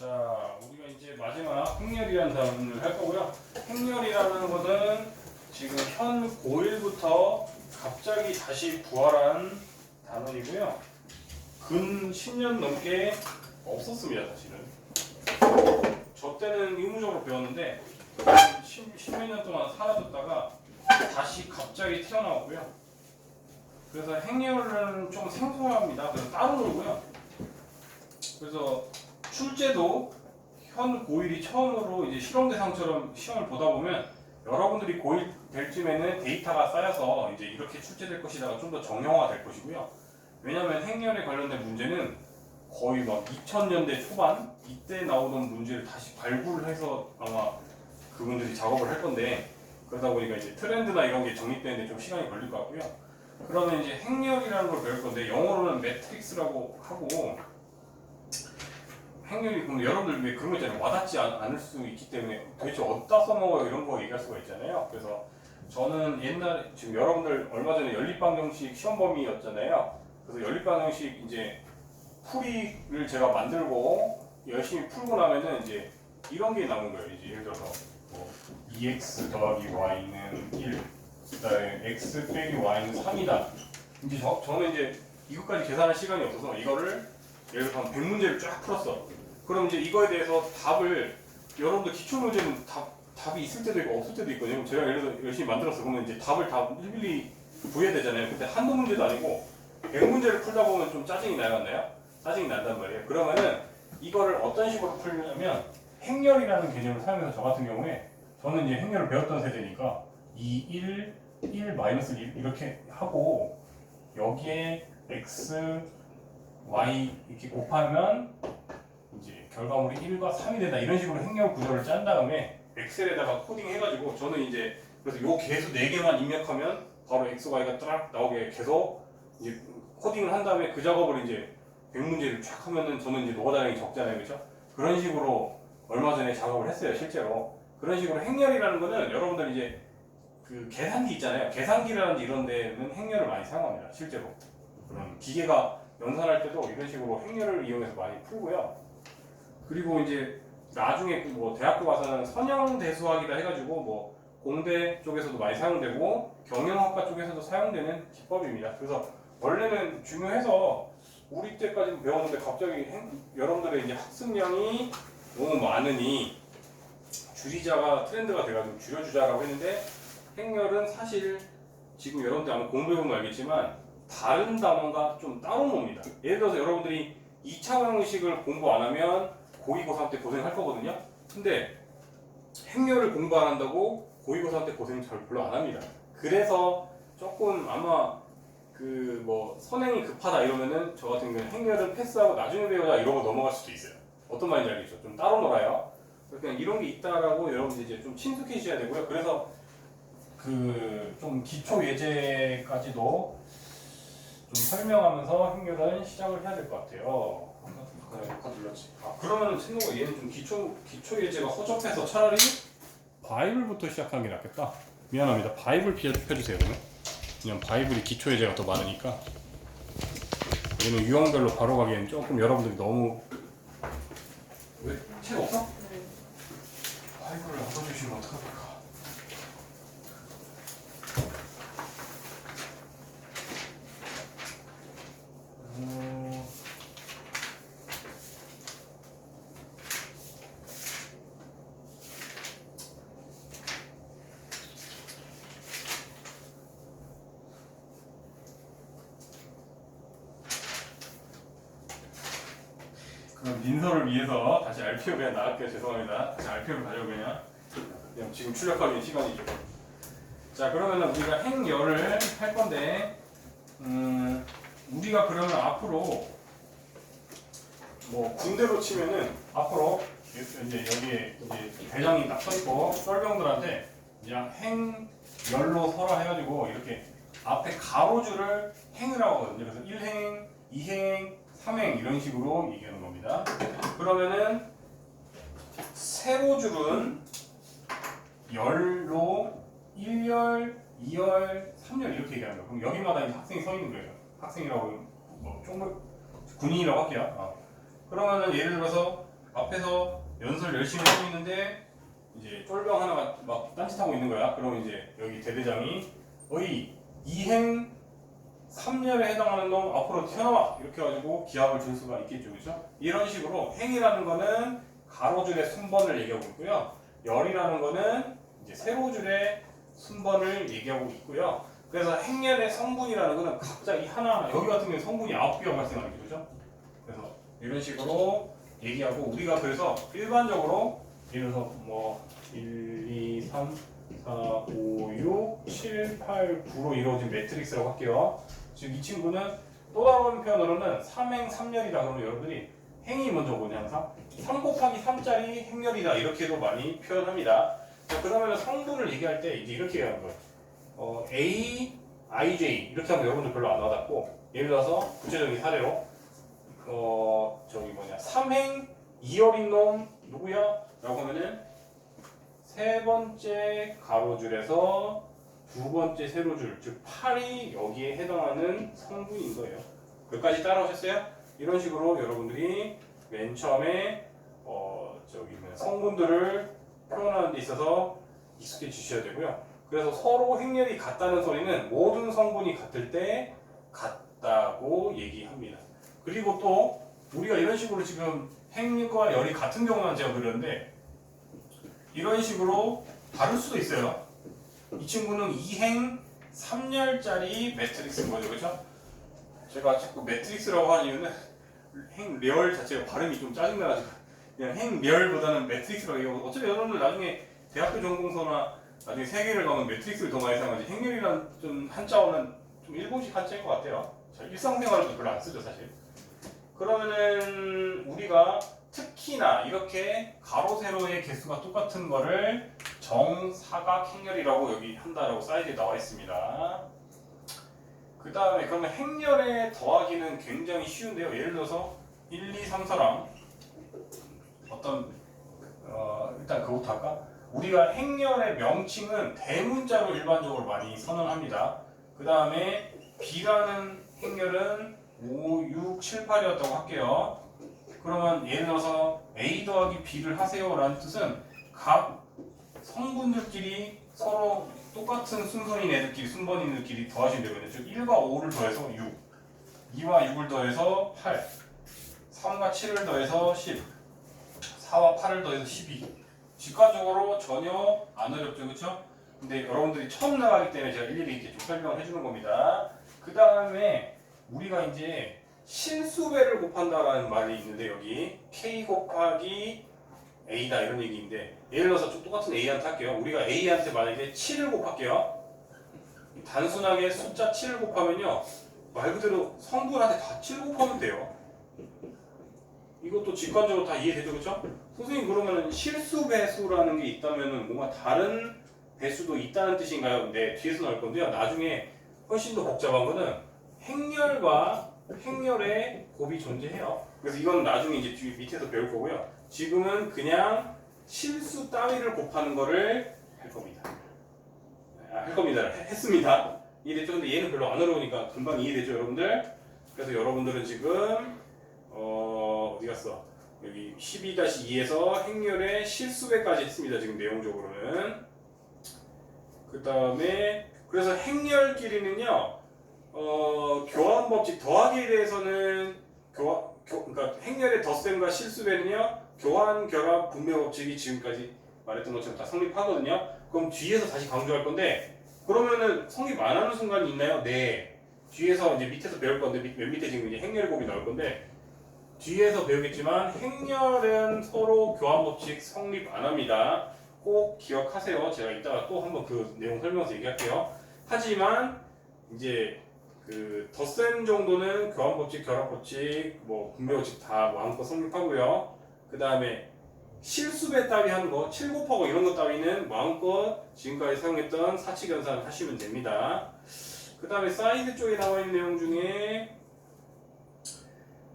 자, 우리가 이제 마지막 행렬이라는 단어를 할 거고요. 행렬이라는 것은 지금 현 고1부터 갑자기 다시 부활한 단원이고요. 근 10년 넘게 없었습니다, 사실은. 저 때는 의무적으로 배웠는데 10몇 년 동안 사라졌다가 다시 갑자기 태어나왔고요. 그래서 행렬은 좀 생소합니다. 그래서 따로 놀고요. 그래서 출제도 현 고1이 처음으로 이제 실험 대상처럼 시험을 보다 보면 여러분들이 고1 될 쯤에는 데이터가 쌓여서 이제 이렇게 출제될 것이다가 좀 더 정형화 될 것이고요. 왜냐하면 행렬에 관련된 문제는 거의 막 2000년대 초반 이때 나오던 문제를 다시 발굴해서 아마 그분들이 작업을 할 건데, 그러다 보니까 이제 트렌드나 이런 게 정립되는데 좀 시간이 걸릴 것 같고요. 그러면 이제 행렬이라는 걸 배울 건데 영어로는 매트릭스라고 하고, 행렬이 그럼 여러분들 왜 그런 거 있잖아요. 와닿지 않을 수 있기 때문에 도대체 어디다 써먹어요 이런 거 얘기할 수가 있잖아요. 그래서 저는 옛날 지금 여러분들 얼마 전에 연립방정식 시험 범위였잖아요. 그래서 연립방정식 이제 풀이를 제가 만들고 열심히 풀고 나면은 이제 이런 게 나오는 거예요. 이제 예를 들어서 뭐 2x 더하기 y는 1, 그다음에 x 빼기 y는 3이다. 이제 저는 이제 이것까지 계산할 시간이 없어서 이거를 예를 들어서 한 100문제를 쫙 풀었어. 그럼 이제 이거에 대해서 답을 여러분들 기출문제는 답이 있을 때도 있고 없을 때도 있거든요. 제가 예를 들어 열심히 만들었어. 그러면 이제 답을 다 일일이 구해야 되잖아요. 근데 한두 문제도 아니고 100문제를 풀다 보면 좀 짜증이 나요, 안 나요? 짜증이 난단 말이에요. 그러면은 이거를 어떤 식으로 풀냐면 행렬이라는 개념을 사용해서 저 같은 경우에 저는 이제 행렬을 배웠던 세대니까 2, 1, 1, 마이너스 1 이렇게 하고 여기에 x, y 이렇게 곱하면 이제 결과물이 1과 3이 된다 이런 식으로 행렬 구조를 짠 다음에 엑셀에다가 코딩 해가지고 저는 이제 그래서 요 개수 4개만 입력하면 바로 x, y가 딱 나오게 계속 이제 코딩을 한 다음에 그 작업을 이제 100문제를 쫙 하면은 저는 이제 노가다량이 적잖아요, 그렇죠? 그런 식으로 얼마 전에 작업을 했어요, 실제로. 그런 식으로 행렬이라는 거는 여러분들 이제 그 계산기 있잖아요. 계산기라든지 이런 데는 행렬을 많이 사용합니다, 실제로. 그런 기계가 연산할 때도 이런 식으로 행렬을 이용해서 많이 풀고요. 그리고 이제 나중에 뭐 대학교 가서는 선형대수학이다 해가지고 뭐 공대 쪽에서도 많이 사용되고 경영학과 쪽에서도 사용되는 기법입니다. 그래서 원래는 중요해서 우리 때까지 배웠는데 갑자기 여러분들의 이제 학습량이 너무 많으니 줄이자가 트렌드가 돼가지고 줄여주자라고 했는데, 행렬은 사실 지금 여러분들 아마 공부해보면 알겠지만 다른 단원과 좀 따로 놉니다. 예를 들어서 여러분들이 2차 방정식을 공부 안 하면 고2, 고3 때 고생할 거거든요. 근데 행렬을 공부 안 한다고 고2, 고3 때 고생 잘 별로 안 합니다. 그래서 조금 아마 그 뭐 선행이 급하다 이러면은 저 같은 경우는 행렬은 패스하고 나중에 배우자 이러고 넘어갈 수도 있어요. 어떤 말인지 알겠죠? 좀 따로 놀아요. 그냥 이런 게 있다라고 여러분들 이제 좀 친숙해지셔야 되고요. 그래서 그 좀 기초 예제까지도 좀 설명하면서 행렬은 시작을 해야 될 것 같아요. 녹화 눌렀지. 그러면 친구가 얘는 좀 기초 예제가 허접해서 차라리 바이블부터 시작하는 게 낫겠다. 미안합니다. 바이블 펴주세요. 그냥 바이블이 기초 예제가 더 많으니까 얘는 유형별로 바로 가기엔 조금 여러분들이 너무 왜? 책 없어? 바이블을 안 써주시면 어떡합니까? 그럼 민서를 위해서 다시 RPO 그냥 나갈게요. 죄송합니다. 다시 RPO를 가려고 그냥 지금 출력하기엔 시간이 좀. 자, 그러면 우리가 행렬을 할 건데, 우리가 그러면 앞으로 뭐 군대로 치면은 앞으로 이제 여기에 이제 대장이 딱 서 있고 썰병들한테 그냥 행열로 서라 해가지고 이렇게 앞에 가로줄을 행을 하거든요. 그래서 1행, 2행, 3행 이런 식으로 얘기하는 겁니다. 그러면은 세로줄은 열로 1열, 2열, 3열 이렇게 얘기하는 거예요. 그럼 여기마다 이제 학생이 서 있는 거예요. 학생이라고 뭐 군인이라고 할게요. 그러면은 예를 들어서 앞에서 연설 열심히 하고 있는데 이제 쫄병 하나가 막 딴짓하고 있는 거야. 그러면 이제 여기 대대장이 어이 이행 3렬에 해당하는 놈 앞으로 튀어나와 이렇게 해가지고 기합을 줄 수가 있겠죠, 그렇죠? 이런 식으로 행이라는 거는 가로줄의 순번을 얘기하고 있고요. 열이라는 거는 이제 세로줄의 순번을 얘기하고 있고요. 그래서 행렬의 성분이라는 거는 각자 이 하나하나 여기 같은 경우에 성분이 9개가 발생하는 거죠. 그래서 이런 식으로 얘기하고 우리가 그래서 일반적으로 예를 들어서 뭐 1, 2, 3, 4, 5, 6, 7, 8, 9로 이루어진 매트릭스라고 할게요. 즉 이 친구는 또 다른 표현으로는 3행 3열이다. 그러면 여러분들이 행이 먼저 오거든요. 항상 3 곱하기 3짜리 행렬이다 이렇게도 많이 표현합니다. 자, 그러면 성분을 얘기할 때 이제 이렇게 얘기하는 거예요. A, IJ 이렇게 하면 여러분들 별로 안 와닿고 예를 들어서 구체적인 사례로 저기 뭐냐 3행 2열인 놈 누구야? 라고 하면은 세 번째 가로줄에서 두 번째 세로줄 즉 8이 여기에 해당하는 성분인 거예요. 여기까지 따라오셨어요? 이런 식으로 여러분들이 맨 처음에 저기 성분들을 표현하는 데 있어서 익숙해지셔야 되고요. 그래서 서로 행렬이 같다는 소리는 모든 성분이 같을 때 같다고 얘기합니다. 그리고 또 우리가 이런 식으로 지금 행과 열이 같은 경우만 제가 그렸는데 이런 식으로 다를 수도 있어요. 이 친구는 2행 3열짜리 매트릭스인 거죠, 그렇죠? 제가 자꾸 매트릭스라고 하는 이유는 행렬 자체가 발음이 좀 짜증나가지고 그냥 행렬보다는 매트릭스라고 얘기하고 어차피 여러분들 나중에 대학교 전공서나 나중에 세계를 가면 매트릭스를 더 많이 사용하지 행렬이란 좀 한자어는 좀 일본식 한자인 것 같아요. 일상생활에도 별로 안 쓰죠, 사실. 그러면은 우리가 특히나 이렇게 가로 세로의 개수가 똑같은 거를 정사각 행렬이라고 여기 한다라고 사이드에 나와 있습니다. 그 다음에 그러면 행렬의 더하기는 굉장히 쉬운데요. 예를 들어서 1, 2, 3, 4랑 일단 그것부터 할까? 우리가 행렬의 명칭은 대문자로 일반적으로 많이 선언합니다. 그 다음에 B라는 행렬은 5, 6, 7, 8이었다고 할게요. 그러면 예를 들어서 A 더하기 B를 하세요 라는 뜻은 각 성분들끼리 서로 똑같은 순서인 애들끼리 순번인 애들끼리 더하시면 되거든요. 즉 1과 5를 더해서 6, 2와 6을 더해서 8, 3과 7을 더해서 10, 4와 8을 더해서 12. 직관적으로 전혀 안 어렵죠, 그렇죠? 근데 여러분들이 처음 나가기 때문에 제가 일일이 이렇게 좀 설명을 해주는 겁니다. 그 다음에 우리가 이제 실수배를 곱한다라는 말이 있는데 여기 K 곱하기 A다 이런 얘기인데 예를 들어서 좀 똑같은 A한테 할게요. 우리가 A한테 만약에 7을 곱할게요. 단순하게 숫자 7을 곱하면요 말 그대로 성분한테 다 7 곱하면 돼요. 이것도 직관적으로 다 이해되죠, 그렇죠? 선생님 그러면 실수 배수라는 게 있다면은 뭔가 다른 배수도 있다는 뜻인가요? 네, 뒤에서 나올 건데요. 나중에 훨씬 더 복잡한 거는 행렬과 행렬의 곱이 존재해요. 그래서 이건 나중에 이제 뒤 밑에서 배울 거고요. 지금은 그냥 실수 따위를 곱하는 거를 할 겁니다. 했습니다. 이해됐죠? 근데 얘는 별로 안 어려우니까 금방 이해되죠, 여러분들? 그래서 여러분들은 지금 어디 갔어? 여기 12-2에서 행렬의 실수배까지 했습니다. 지금 내용적으로는. 그 다음에 그래서 행렬끼리는요. 교환 법칙 더하기에 대해서는 그러니까 행렬의 덧셈과 실수배는요. 교환, 결합, 분배 법칙이 지금까지 말했던 것처럼 다 성립하거든요. 그럼 뒤에서 다시 강조할 건데 그러면은 성립 안 하는 순간이 있나요? 네. 뒤에서 이제 밑에서 배울 건데 맨 밑에 지금 이제 행렬곱이 나올 건데 뒤에서 배우겠지만 행렬은 서로 교환 법칙 성립 안 합니다. 꼭 기억하세요. 제가 이따가 또 한번 그 내용 설명해서 얘기할게요. 하지만 이제 그 덧셈 정도는 교환 법칙, 결합 법칙, 뭐 분배 법칙 다 마음껏 성립하고요. 그 다음에 실수배 따위 하는 거, 7 곱하고 이런 거 따위는 마음껏 지금까지 사용했던 사칙연산 하시면 됩니다. 그 다음에 사이드 쪽에 나와 있는 내용 중에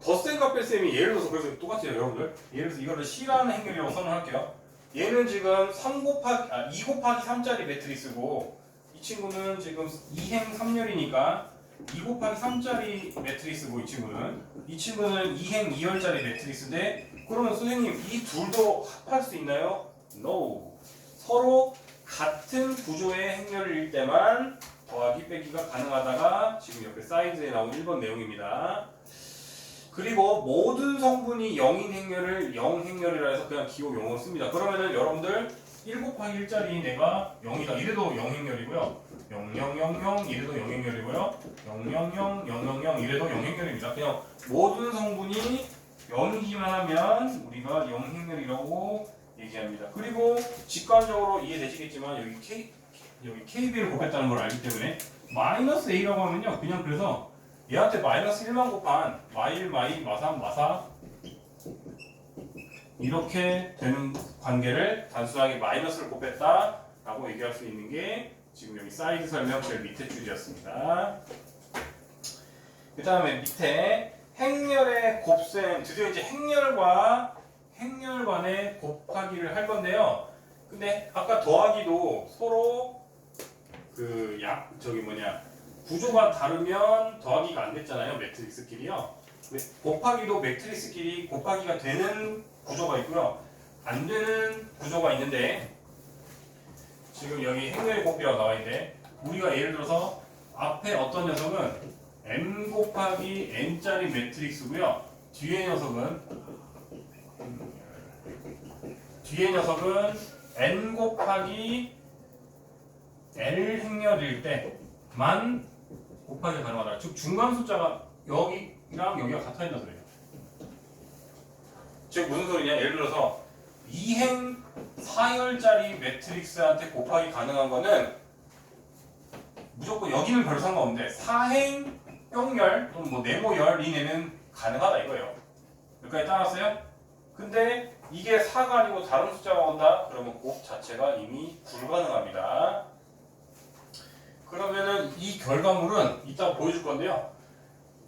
덧셈과 뺄셈이 예를 들어서 그래서 똑같아요, 여러분들. 예를 들어서 이거를 C라는 행렬이라고 선언할게요. 얘는 지금 2 곱하기 3짜리 매트리스고 이 친구는 지금 2행 3열이니까 2 곱하기 3짜리 매트리스고 이 친구는 2행 2열짜리 매트리스인데 그러면 선생님 이 둘도 합할 수 있나요? No. 서로 같은 구조의 행렬일 때만 더하기 빼기가 가능하다가 지금 옆에 사이드에 나온 1번 내용입니다. 그리고 모든 성분이 0인 행렬을 0행렬이라 해서 그냥 기호 0을 씁니다. 그러면은 여러분들 1 곱하기 1짜리 내가 0이다. 이래도 0행렬이고요. 0, 0, 0, 0 이래도 0행렬이고요. 0, 0, 0, 0, 0, 0 이래도 0행렬입니다. 그냥 모든 성분이 0이기만 하면 우리가 0행렬이라고 얘기합니다. 그리고 직관적으로 이해되시겠지만 여기 KB를 곱했다는 걸 알기 때문에 마이너스 A라고 하면요. 그냥 그래서 얘한테 마이너스 1만 곱한 마1, 마2, 마3, 마4 이렇게 되는 관계를 단순하게 마이너스를 곱했다 라고 얘기할 수 있는 게 지금 여기 사이드 설명 제일 밑에 줄이었습니다. 그 다음에 밑에 행렬의 곱셈, 드디어 이제 행렬과 행렬 간의 곱하기를 할 건데요. 근데 아까 더하기도 서로 구조가 다르면 더하기가 안 됐잖아요. 매트릭스끼리요. 근데 곱하기도 매트릭스끼리 곱하기가 되는 구조가 있고요. 안 되는 구조가 있는데 지금 여기 행렬의 곱비라고 나와 있는데 우리가 예를 들어서 앞에 어떤 녀석은 m 곱하기 n짜리 매트릭스고요. 뒤에 녀석은 n 곱하기 l 행렬일 때만 곱하기가 가능하다. 즉 중간 숫자가 여기랑 여기가 같아 있는 소리예요. 즉 무슨 소리냐? 예를 들어서 2행 4열짜리 매트릭스한테 곱하기 가능한 거는 무조건 여기는 별 상관없는데 4행 뿅열 또는 뭐 네모열 이내는 가능하다 이거예요. 여기까지 따랐어요? 근데 이게 4가 아니고 다른 숫자가 온다? 그러면 곱 자체가 이미 불가능합니다. 그러면은 이 결과물은 이따 보여줄 건데요.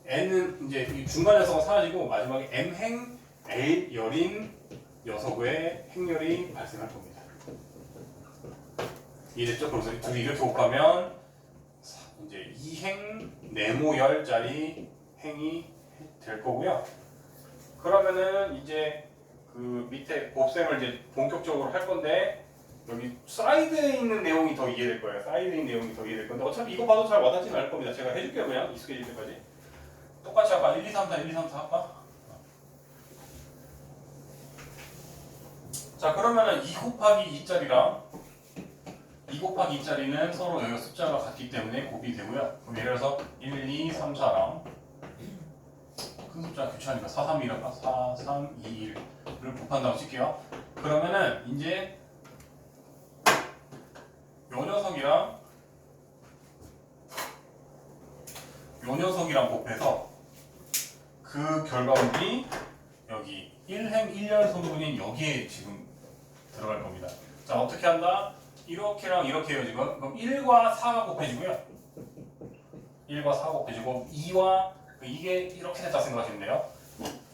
n은 이제 이 중간 녀석은 사라지고 마지막에 m행 l열인 녀석의 행렬이 발생할 겁니다. 이해됐죠? 그래서 둘이 이렇게 곱하면 이제 2행 네모열짜리 행이 될 거고요. 그러면은 이제 그 밑에 곱셈을 이제 본격적으로 할 건데 여기 사이드에 있는 내용이 더 이해될 거예요. 사이드에 있는 내용이 더 이해될 건데 어차피 이거 봐도 잘 와닿지는 않을 겁니다. 제가 해줄게요. 그냥 익숙해질 때까지. 똑같이 할까? 1, 2, 3, 4, 1, 2, 3, 4 할까? 자 그러면은 2 곱하기 2짜리랑 2 곱하기 2짜리는 서로 여기 숫자가 같기 때문에 곱이 되고요. 그럼 예를 들어서 1, 2, 3, 4랑 큰 숫자 교체하니까 4, 3이랄까? 4, 3, 2, 1을 곱한다고 칠게요. 그러면은 이제 요 녀석이랑 곱해서 그 결과물이 여기 1행 1열 성분인 여기에 지금 들어갈 겁니다. 자 어떻게 한다? 이렇게랑 이렇게 해요 지금. 그럼 1과 4가 곱해지고요. 1과 4가 곱해지고 2와 이게 이렇게 됐다 생각하시면 돼요.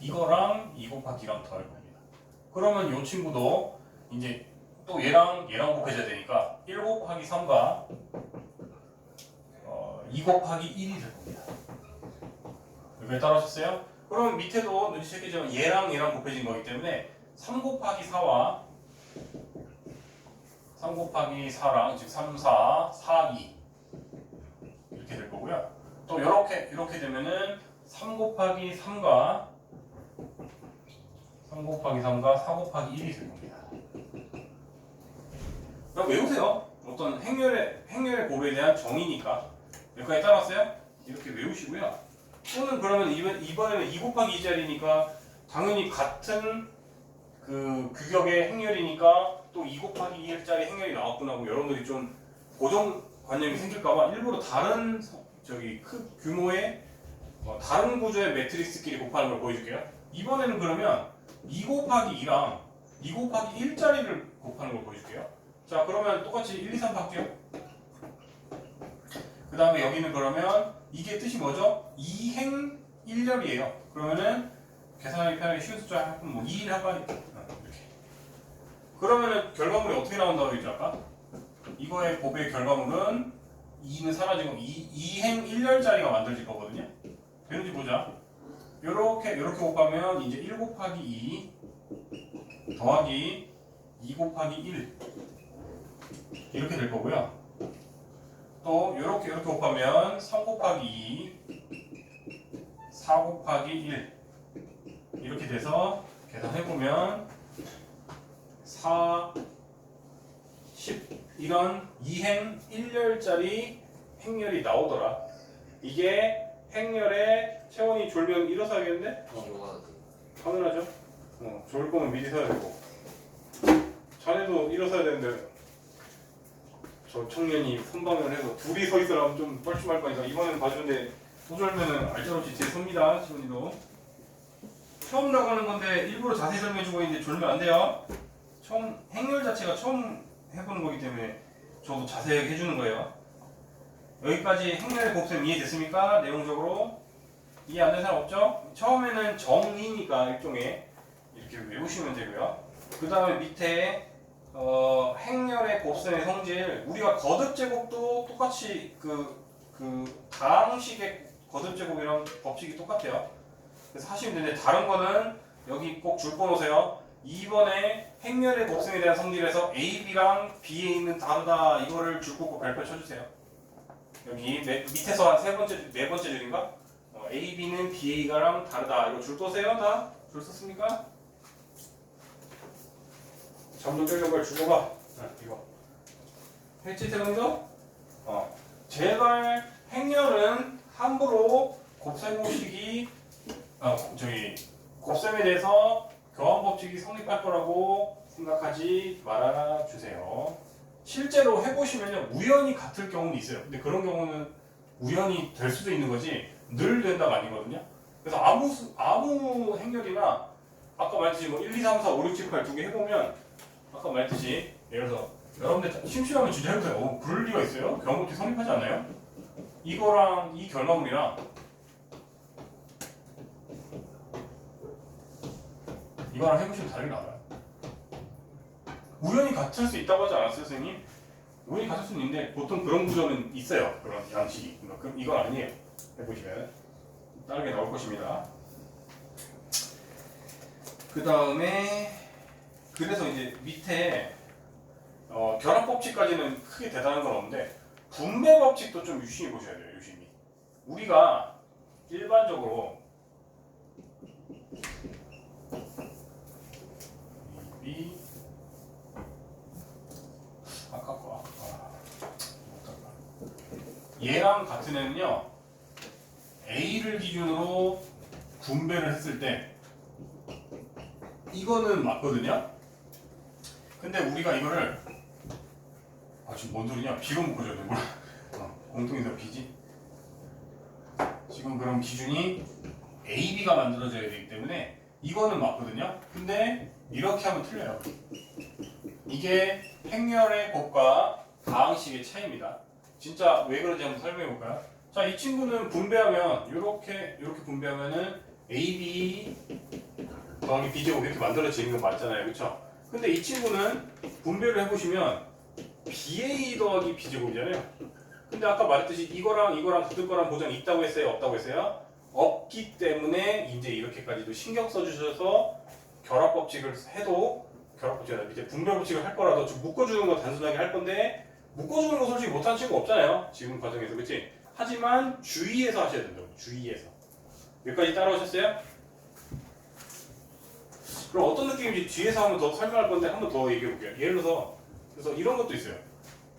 이거랑 2 곱하기랑 더할 겁니다. 그러면 이 친구도 이제 또 얘랑 곱해져야 되니까 1 곱하기 3과 2 곱하기 1이 될 겁니다. 여기 따라하셨어요? 그럼 밑에도 눈치채겠지만 얘랑 곱해진 거기 때문에 3 곱하기 4와 3 곱하기 4랑 즉 3, 4, 4, 2 이렇게 될 거고요. 또 이렇게 되면은 3 곱하기 3과 4 곱하기 1이 될 겁니다. 그럼 외우세요. 어떤 행렬의 곱에 대한 정의니까. 여기까지 따랐어요? 이렇게 외우시고요. 또는 그러면 이번에는 2 곱하기 2짜리니까 당연히 같은 그 규격의 행렬이니까 또 2 곱하기 2짜리 행렬이 나왔구나 하고 여러분들이 좀 고정관념이 생길까봐 일부러 다른 규모의 다른 구조의 매트릭스끼리 곱하는 걸 보여줄게요. 이번에는 그러면 2 곱하기 2랑 2 곱하기 1짜리를 곱하는 걸 보여줄게요. 자 그러면 똑같이 1, 2, 3 할게요. 그 다음에 여기는 그러면 이게 뜻이 뭐죠? 2행 1열이에요. 그러면은 계산하기 편하게 쉬운 숫자 하면 뭐 2일 할까? 이렇게. 그러면은 결과물이 어떻게 나온다고 했죠 아까? 이거의 곱의 결과물은 2는 사라지고 2행 1열짜리가 만들어질 거거든요. 되는지 보자. 요렇게 곱하면 이제 1 곱하기 2 더하기 2 곱하기 1 이렇게 될 거고요. 또 이렇게 곱하면 3 곱하기 2 4 곱하기 1 이렇게 돼서 계산해보면 4 10 이런 2행 1열짜리 행렬이 나오더라. 이게 행렬에 체온이 졸면 일어서야겠는데? 당연하죠. 졸 거면 미리 서야 되고. 자네도 일어서야 되는데 저 청년이 선방을 해서 둘이 서 있으라면 좀 뻘쭘할 거니까 이번에는 봐주는데 또 졸면은 알짜롭지 제 섭니다. 시원이도 처음 나가는 건데 일부러 자세히 설명해주고 있는데 졸면 안 돼요. 처음 행렬 자체가 처음 해보는 거기 때문에 저도 자세하게 해주는 거예요. 여기까지 행렬의 곱셈 이해됐습니까? 내용적으로 이해 안 되는 사람 없죠? 처음에는 정의니까 일종의 이렇게 외우시면 되고요. 그 다음에 밑에 행렬의 곱셈의 성질 우리가 거듭제곱도 똑같이 그 다항식의 거듭제곱이랑 법칙이 똑같아요. 그래서 하시면 되는데 다른 거는 여기 꼭 줄 거 놓으세요. 2번에 행렬의 곱셈에 대한 성질에서 A, B랑 B에 다르다 이거를 줄 거 꼭 발표 쳐주세요. 여기 밑에서 한 네 번째 줄인가? A, B는 B, A가랑 다르다 이거 줄 거세요? 다? 줄 썼습니까? 잠좀 깨려고 줄 거봐. 이거 했지 태동이도? 제발 행렬은 함부로 곱셈 공식이 곱셈에 대해서 교환법칙이 성립할 거라고 생각하지 말아 주세요. 실제로 해보시면요 우연히 같을 경우는 있어요. 근데 그런 경우는 우연히 될 수도 있는 거지 늘 된다가 아니거든요. 그래서 아무 행렬이나 아까 말했듯이 뭐 1, 2, 3, 4, 5, 6, 7, 8 두 개 해보면 아까 말했듯이 예를 들어서 여러분들 심심하면 진짜 해보세요. 그럴 리가 있어요? 교환법칙 성립하지 않나요? 이거랑 이 결과물이랑 이거랑 해보시면 다르게 나와요. 우연히 같을 수 있다고 하지 않았어요, 선생님? 우연히 같을 수는 있는데 보통 그런 구조는 있어요. 그런 양식이. 그럼 이건 아니에요. 해보시면 다르게 나올 것입니다. 그 다음에 그래서 이제 밑에 결합법칙까지는 크게 대단한 건 없는데 분배법칙도 좀 유심히 보셔야 돼요. 유심히. 우리가 일반적으로 이 얘랑 같은 애는요 A를 기준으로 분배를 했을 때 이거는 맞거든요. 근데 우리가 이거를 지금 뭔 소리냐? B로 묶어줘야 돼. 뭐야? 공통에서 B지. 지금 그럼 기준이 A, B가 만들어져야 되기 때문에 이거는 맞거든요. 근데 이렇게 하면 틀려요. 이게 행렬의 곱과 다항식의 차이입니다. 진짜 왜 그런지 한번 설명해 볼까요? 자, 이 친구는 분배하면 이렇게 분배하면은 A, B 더하기 B제곱 이렇게 만들어지는 거 맞잖아요, 그렇죠? 근데 이 친구는 분배를 해보시면 BA 더하기 B제곱이잖아요. 근데 아까 말했듯이 이거랑 붙을 거랑 보장이 있다고 했어요, 없다고 했어요? 없기 때문에 이제 이렇게까지도 신경 써주셔서 결합법칙을 해도 결합법칙이 아니라 밑에 분배법칙을 할 거라도 좀 묶어주는 건 단순하게 할 건데 묶어주는 거 솔직히 못하는 친구 없잖아요. 지금 과정에서 그치? 하지만 주의해서 하셔야 된다고. 주의해서. 여기까지 따라오셨어요? 그럼 어떤 느낌인지 뒤에서 한번 더 설명할 건데 한 번 더 얘기해 볼게요. 예를 들어서 그래서 이런 것도 있어요.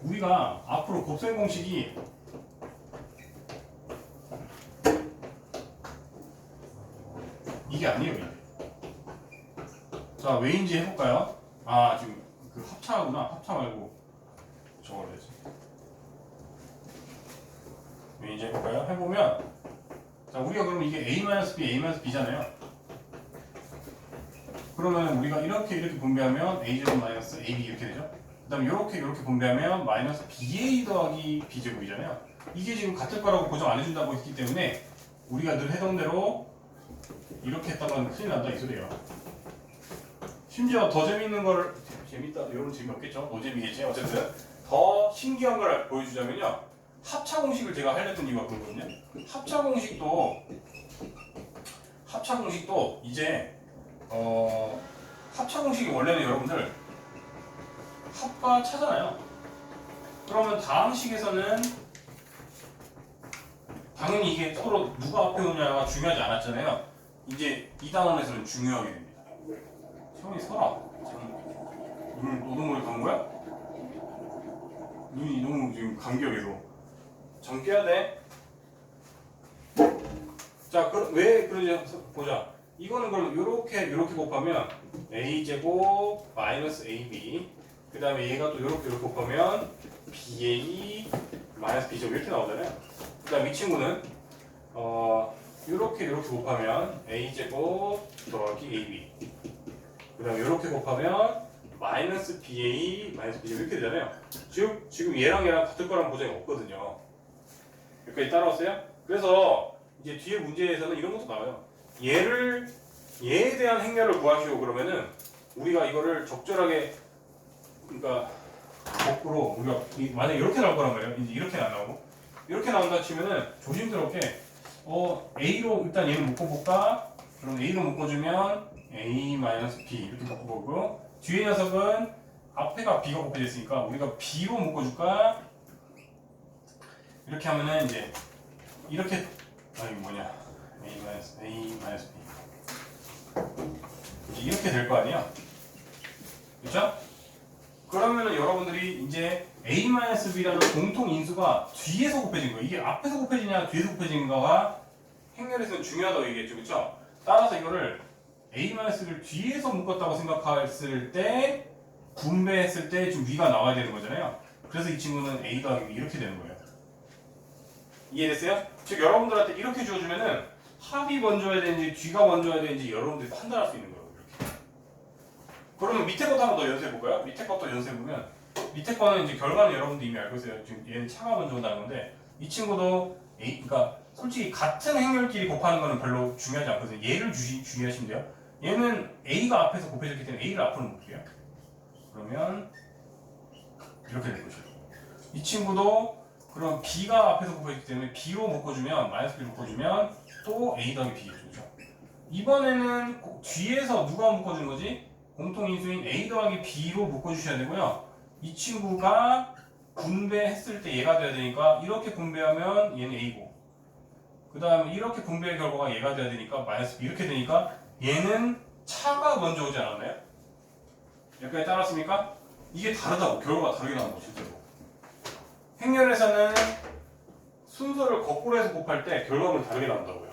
우리가 앞으로 곱셈 공식이 이게 아니에요. 이게. 자, 왜인지 해볼까요? 지금 그 합차구나. 합차 말고 저걸 해야지. 왜인지 해볼까요? 해보면 자, 우리가 그러면 이게 A-B, A-B잖아요. 그러면 우리가 이렇게 분배하면 A 제곱 마이너스 AB 이렇게 되죠. 그 다음에 이렇게 분배하면 마이너스 BA 더하기 B제곱이잖아요. 이게 지금 같을 거라고 보장 안 해준다고 했기 때문에 우리가 늘 해던 대로 이렇게 했다가는 큰일 난다 이 소리예요. 심지어 더 재밌는 걸 재밌다 이런 재미없겠죠. 노잼이겠지. 어쨌든 더 신기한 걸 보여주자면요. 합차 공식을 제가 하려던 이유가 그거거든요. 합차 공식도 이제 합차 공식이 원래는 여러분들 합과 차잖아요. 그러면 다음 식에서는 당연히 이게 서로 누가 앞에 오냐가 중요하지 않았잖아요. 이제 이 단원에서는 중요하게 됩니다. 형이 서라. 눈을 노동을 간 거야? 눈이 너무 지금 감격해서 잠 깨야 돼. 자, 왜 그러지 보자. 이거는 그럼 요렇게 곱하면 a제곱 마이너스 ab, 그 다음에 얘가 또 요렇게 곱하면 ba 마이너스 b제곱 이렇게 나오잖아요. 그 다음 이 친구는 요렇게 곱하면 a제곱 더하기 ab, 그 다음에 요렇게 곱하면 마이너스 ba 마이너스 b제곱 이렇게 되잖아요. 지금 얘랑 같을 거란 보장이 없거든요. 여기까지 따라왔어요? 그래서 이제 뒤에 문제에서는 이런 것도 나와요. 얘에 대한 행렬을 구하시오 그러면은 우리가 이거를 적절하게, 그러니까 거꾸로 우리가 만약에 이렇게 나올 거란 말이에요. 이제 이렇게 안 나오고 이렇게 나온다 치면은 조심스럽게 a로 일단 얘를 묶어볼까? 그럼 a로 묶어주면 a-b 이렇게 묶어보고, 뒤에 녀석은 앞에가 b가 곱해져 있으니까 우리가 b로 묶어줄까? 이렇게 하면은 이제 이렇게 뭐냐 a-b 이렇게 될 거 아니야? 그렇죠? 그러면은 여러분들이 이제 a-b라는 공통 인수가 뒤에서 곱해진 거예요. 이게 앞에서 곱해지냐 뒤에서 곱해진가가 행렬에서는 중요하다고 얘기했죠, 그렇죠? 따라서 이거를 a-b를 뒤에서 묶었다고 생각했을 때, 분배했을 때 지금 위가 나와야 되는 거잖아요. 그래서 이 친구는 a 더하기 이렇게 되는 거예요. 이해됐어요? 즉 여러분들한테 이렇게 주어주면은 합이 먼저 해야 되는지 뒤가 먼저 해야 되는지 여러분들이 판단할 수 있는 거예요. 이렇게. 그러면 밑에 것도 한번 더 연습해볼까요? 밑에 것도 연습해보면, 밑에 거는 이제 결과는 여러분들 이미 알고 있어요. 지금 얘는 차가 먼저 온다는 건데, 이 친구도 그러니까 솔직히 같은 행렬끼리 곱하는 거는 별로 중요하지 않거든요. 얘를 주의하시면 돼요. 얘는 a가 앞에서 곱해졌기 때문에 a를 앞으로 묶을게요. 그러면 이렇게 될 것이에요. 이 친구도 그럼 b가 앞에서 곱해졌기 때문에 b로 묶어주면, 마이너스 b로 묶어주면 또 a 더하기 b겠죠. 이번에는 뒤에서 누가 묶어준 거지? 공통인수인 a 더하기 b로 묶어주셔야 되고요. 이 친구가 분배했을 때 얘가 돼야 되니까 이렇게 분배하면 얘는 a고, 그 다음에 이렇게 분배의 결과가 얘가 돼야 되니까 마이너스 b 이렇게 되니까 얘는 차가 먼저 오지 않았나요? 여기까지 따랐습니까? 이게 다르다고, 결과가 다르게 나온다고 실제로. 행렬에서는 순서를 거꾸로 해서 곱할 때 결과물이 다르게 나온다고요.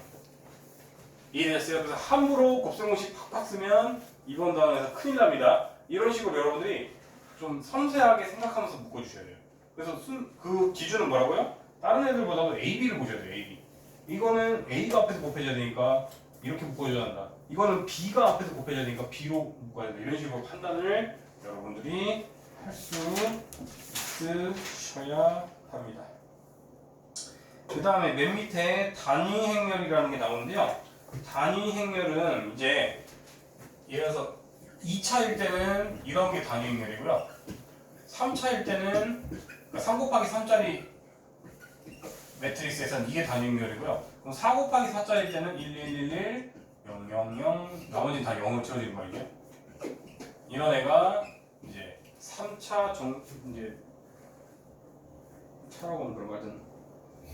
이해됐어요? 그래서 함부로 곱셈공식 팍팍 쓰면 이번 단원에서 큰일 납니다. 이런 식으로 여러분들이 좀 섬세하게 생각하면서 묶어주셔야 돼요. 그래서 그 기준은 뭐라고요? 다른 애들보다도 AB를 보셔야 돼요. AB. 이거는 A가 앞에서 곱해져야 되니까 이렇게 묶어줘야 한다. 이거는 B가 앞에서 곱해져야 되니까 B로 묶어야 돼. 이런 식으로 판단을 여러분들이 할 수 있으셔야 합니다. 그 다음에 맨 밑에 단위 행렬이라는 게 나오는데요. 단위 행렬은 이제 예를 들어서 2차일 때는 이런 게 단위 행렬이고요. 3차일 때는 3 곱하기 3짜리 매트릭스에서는 이게 단위 행렬이고요. 그럼 4 곱하기 4짜리일 때는 1, 1, 1, 1, 0, 0, 0, 나머지는 다 0을 채워지는 말이죠. 이런 애가 이제 3차 이제 차라고 하면 그런 거 하여튼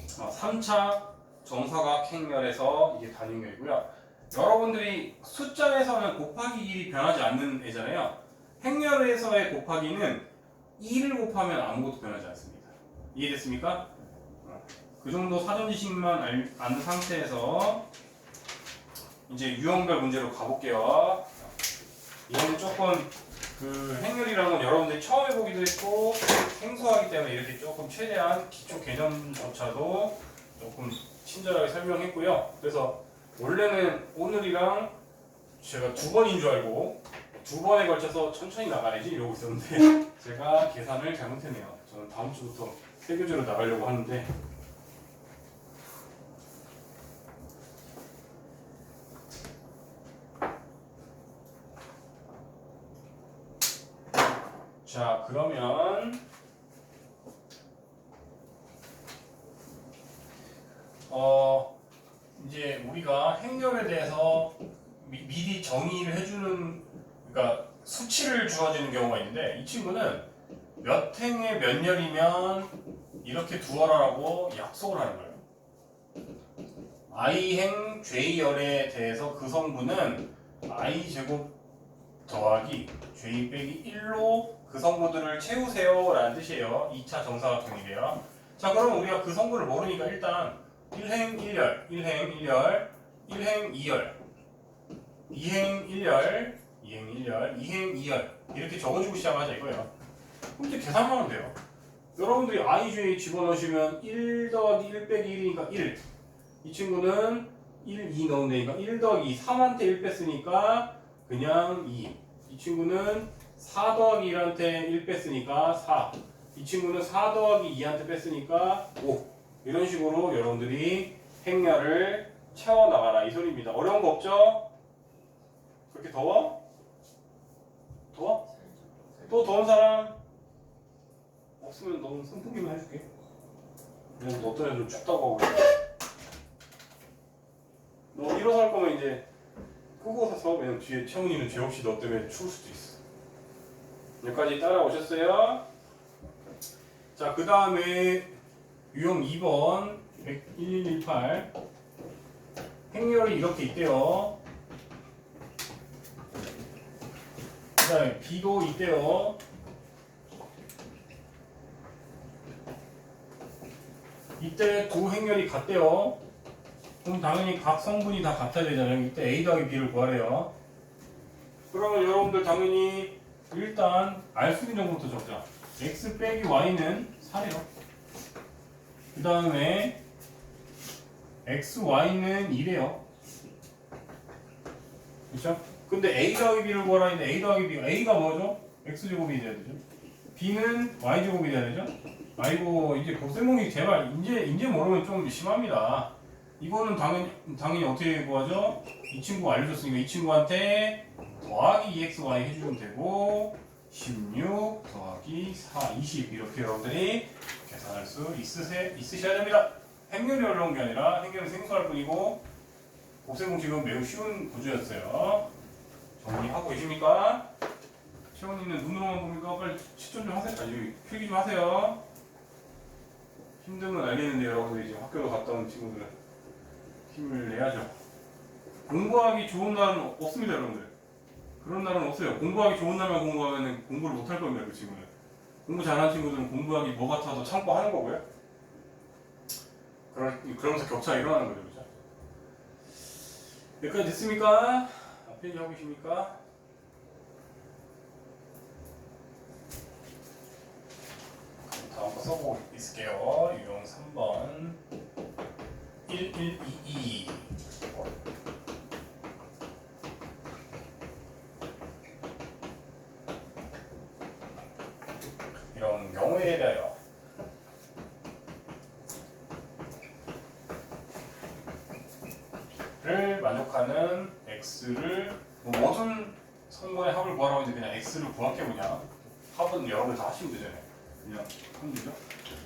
3차 정사각 행렬에서 이게 단위 행렬이고요. 여러분들이 숫자에서는 곱하기 1이 변하지 않는 애잖아요. 행렬에서의 곱하기는 1을 곱하면 아무것도 변하지 않습니다. 이해됐습니까? 그 정도 사전 지식만 아는 상태에서 이제 유형별 문제로 가볼게요. 얘는 조금 그 행렬이라는 건 여러분들이 처음 해보기도 했고 생소하기 때문에 이렇게 조금 최대한 기초 개념조차도 조금 친절하게 설명했고요. 그래서 원래는 오늘이랑 제가 2번인 줄 알고 2번에 걸쳐서 천천히 나가야지 이러고 있었는데 제가 계산을 잘못했네요. 저는 다음 주부터 3교재로 나가려고 하는데 자, 그러면 이제 우리가 행렬에 대해서 미리 정의를 해주는, 그러니까 수치를 주어지는 경우가 있는데 이 친구는 몇 행에 몇 열이면 이렇게 두어라라고 약속을 하는 거예요. i행 j열에 대해서 그 성분은 i제곱 더하기 j 빼기 1로 그 성분들을 채우세요 라는 뜻이에요. 2차 정사각형이래요. 자, 그러면 우리가 그 성분을 모르니까 일단 1행 1열, 1행 1열, 1행 2열, 2행 1열, 2행 1열, 2행 2열 이렇게 적어주고 시작하자 이거예요. 그럼 이제 계산만 하면 돼요. 여러분들이 ij 집어넣으시면 1 더하기 1 빼기 1이니까 1. 이 친구는 1, 2 넣으면 되니까 1 더하기 2, 3한테 1 뺐으니까 그냥 2. 이 친구는 4 더하기 1한테 1 뺐으니까 4. 이 친구는 4 더하기 2한테 뺐으니까 5. 이런 식으로 여러분들이 행렬을 채워나가라 이 소리입니다. 어려운 거 없죠? 그렇게 더워? 더워? 또 더운 사람? 없으면 너무 선풍기만 해줄게. 그냥 어떤 애들 춥다고 하고 너 일어서 할 거면 이제 끄고 사서 왜냐면 뒤에 채훈이는 죄 없이 너 때문에 추울 수도 있어. 여기까지 따라오셨어요? 자, 그 다음에 유형 2번 1118 행렬이 이렇게 있대요. 그 다음에 B도 있대요. 이때 두 행렬이 같대요. 그럼 당연히 각 성분이 다 같아야 되잖아요. 이때 A 더하기 B를 구하래요. 그러면 여러분들 당연히 일단 알 수 있는 정보부터 적자. X 빼기 Y는 4래요. 그 다음에 X, Y는 2래요. 그렇죠? 근데 A 더하기 B를 구하라 했는데 A 더하기 B, A가 뭐죠? X제곱이 돼야 되죠. B는 Y제곱이 돼야 되죠. 아이고 이제 곱셈공식 제발 이제 모르면 좀 심합니다. 이거는 당연히 어떻게 구하죠? 이 친구가 알려줬으니까 이 친구한테 더하기 2xy 해주면 되고 16 더하기 4, 20 이렇게 여러분들이 계산할 수 있으셔야 됩니다. 행렬이 어려운 게 아니라 행렬은 생소할 뿐이고 곱셈공식은 매우 쉬운 구조였어요. 정리하고 계십니까? 채원이는 눈으로만 보니까 빨리 시점 좀 하세요. 아니 필기 좀 하세요. 힘든 건 알겠는데 여러분들이 지금 학교도 갔다 온 친구들은 힘을 내야죠. 공부하기 좋은 날은 없습니다, 여러분들. 그런 날은 없어요. 공부하기 좋은 날만 공부하면 공부를 못 할 겁니다, 그 친구는. 공부 잘하는 친구들은 공부하기 뭐 같아서 참고 하는 거고요. 그러면서 격차가 일어나는 거죠, 그죠? 여기까지 됐습니까? 앞에 하고 계십니까? 다음 거 써보고 있을게요. 유형 3번 1122 이런 경우에 대하여 를 만족하는 x를 모든 성분의 합을 구하라고 했는데 그냥 x를 구할게 그냥 합은 여러분 다 하시면 되잖아요. 그냥 하면 되죠.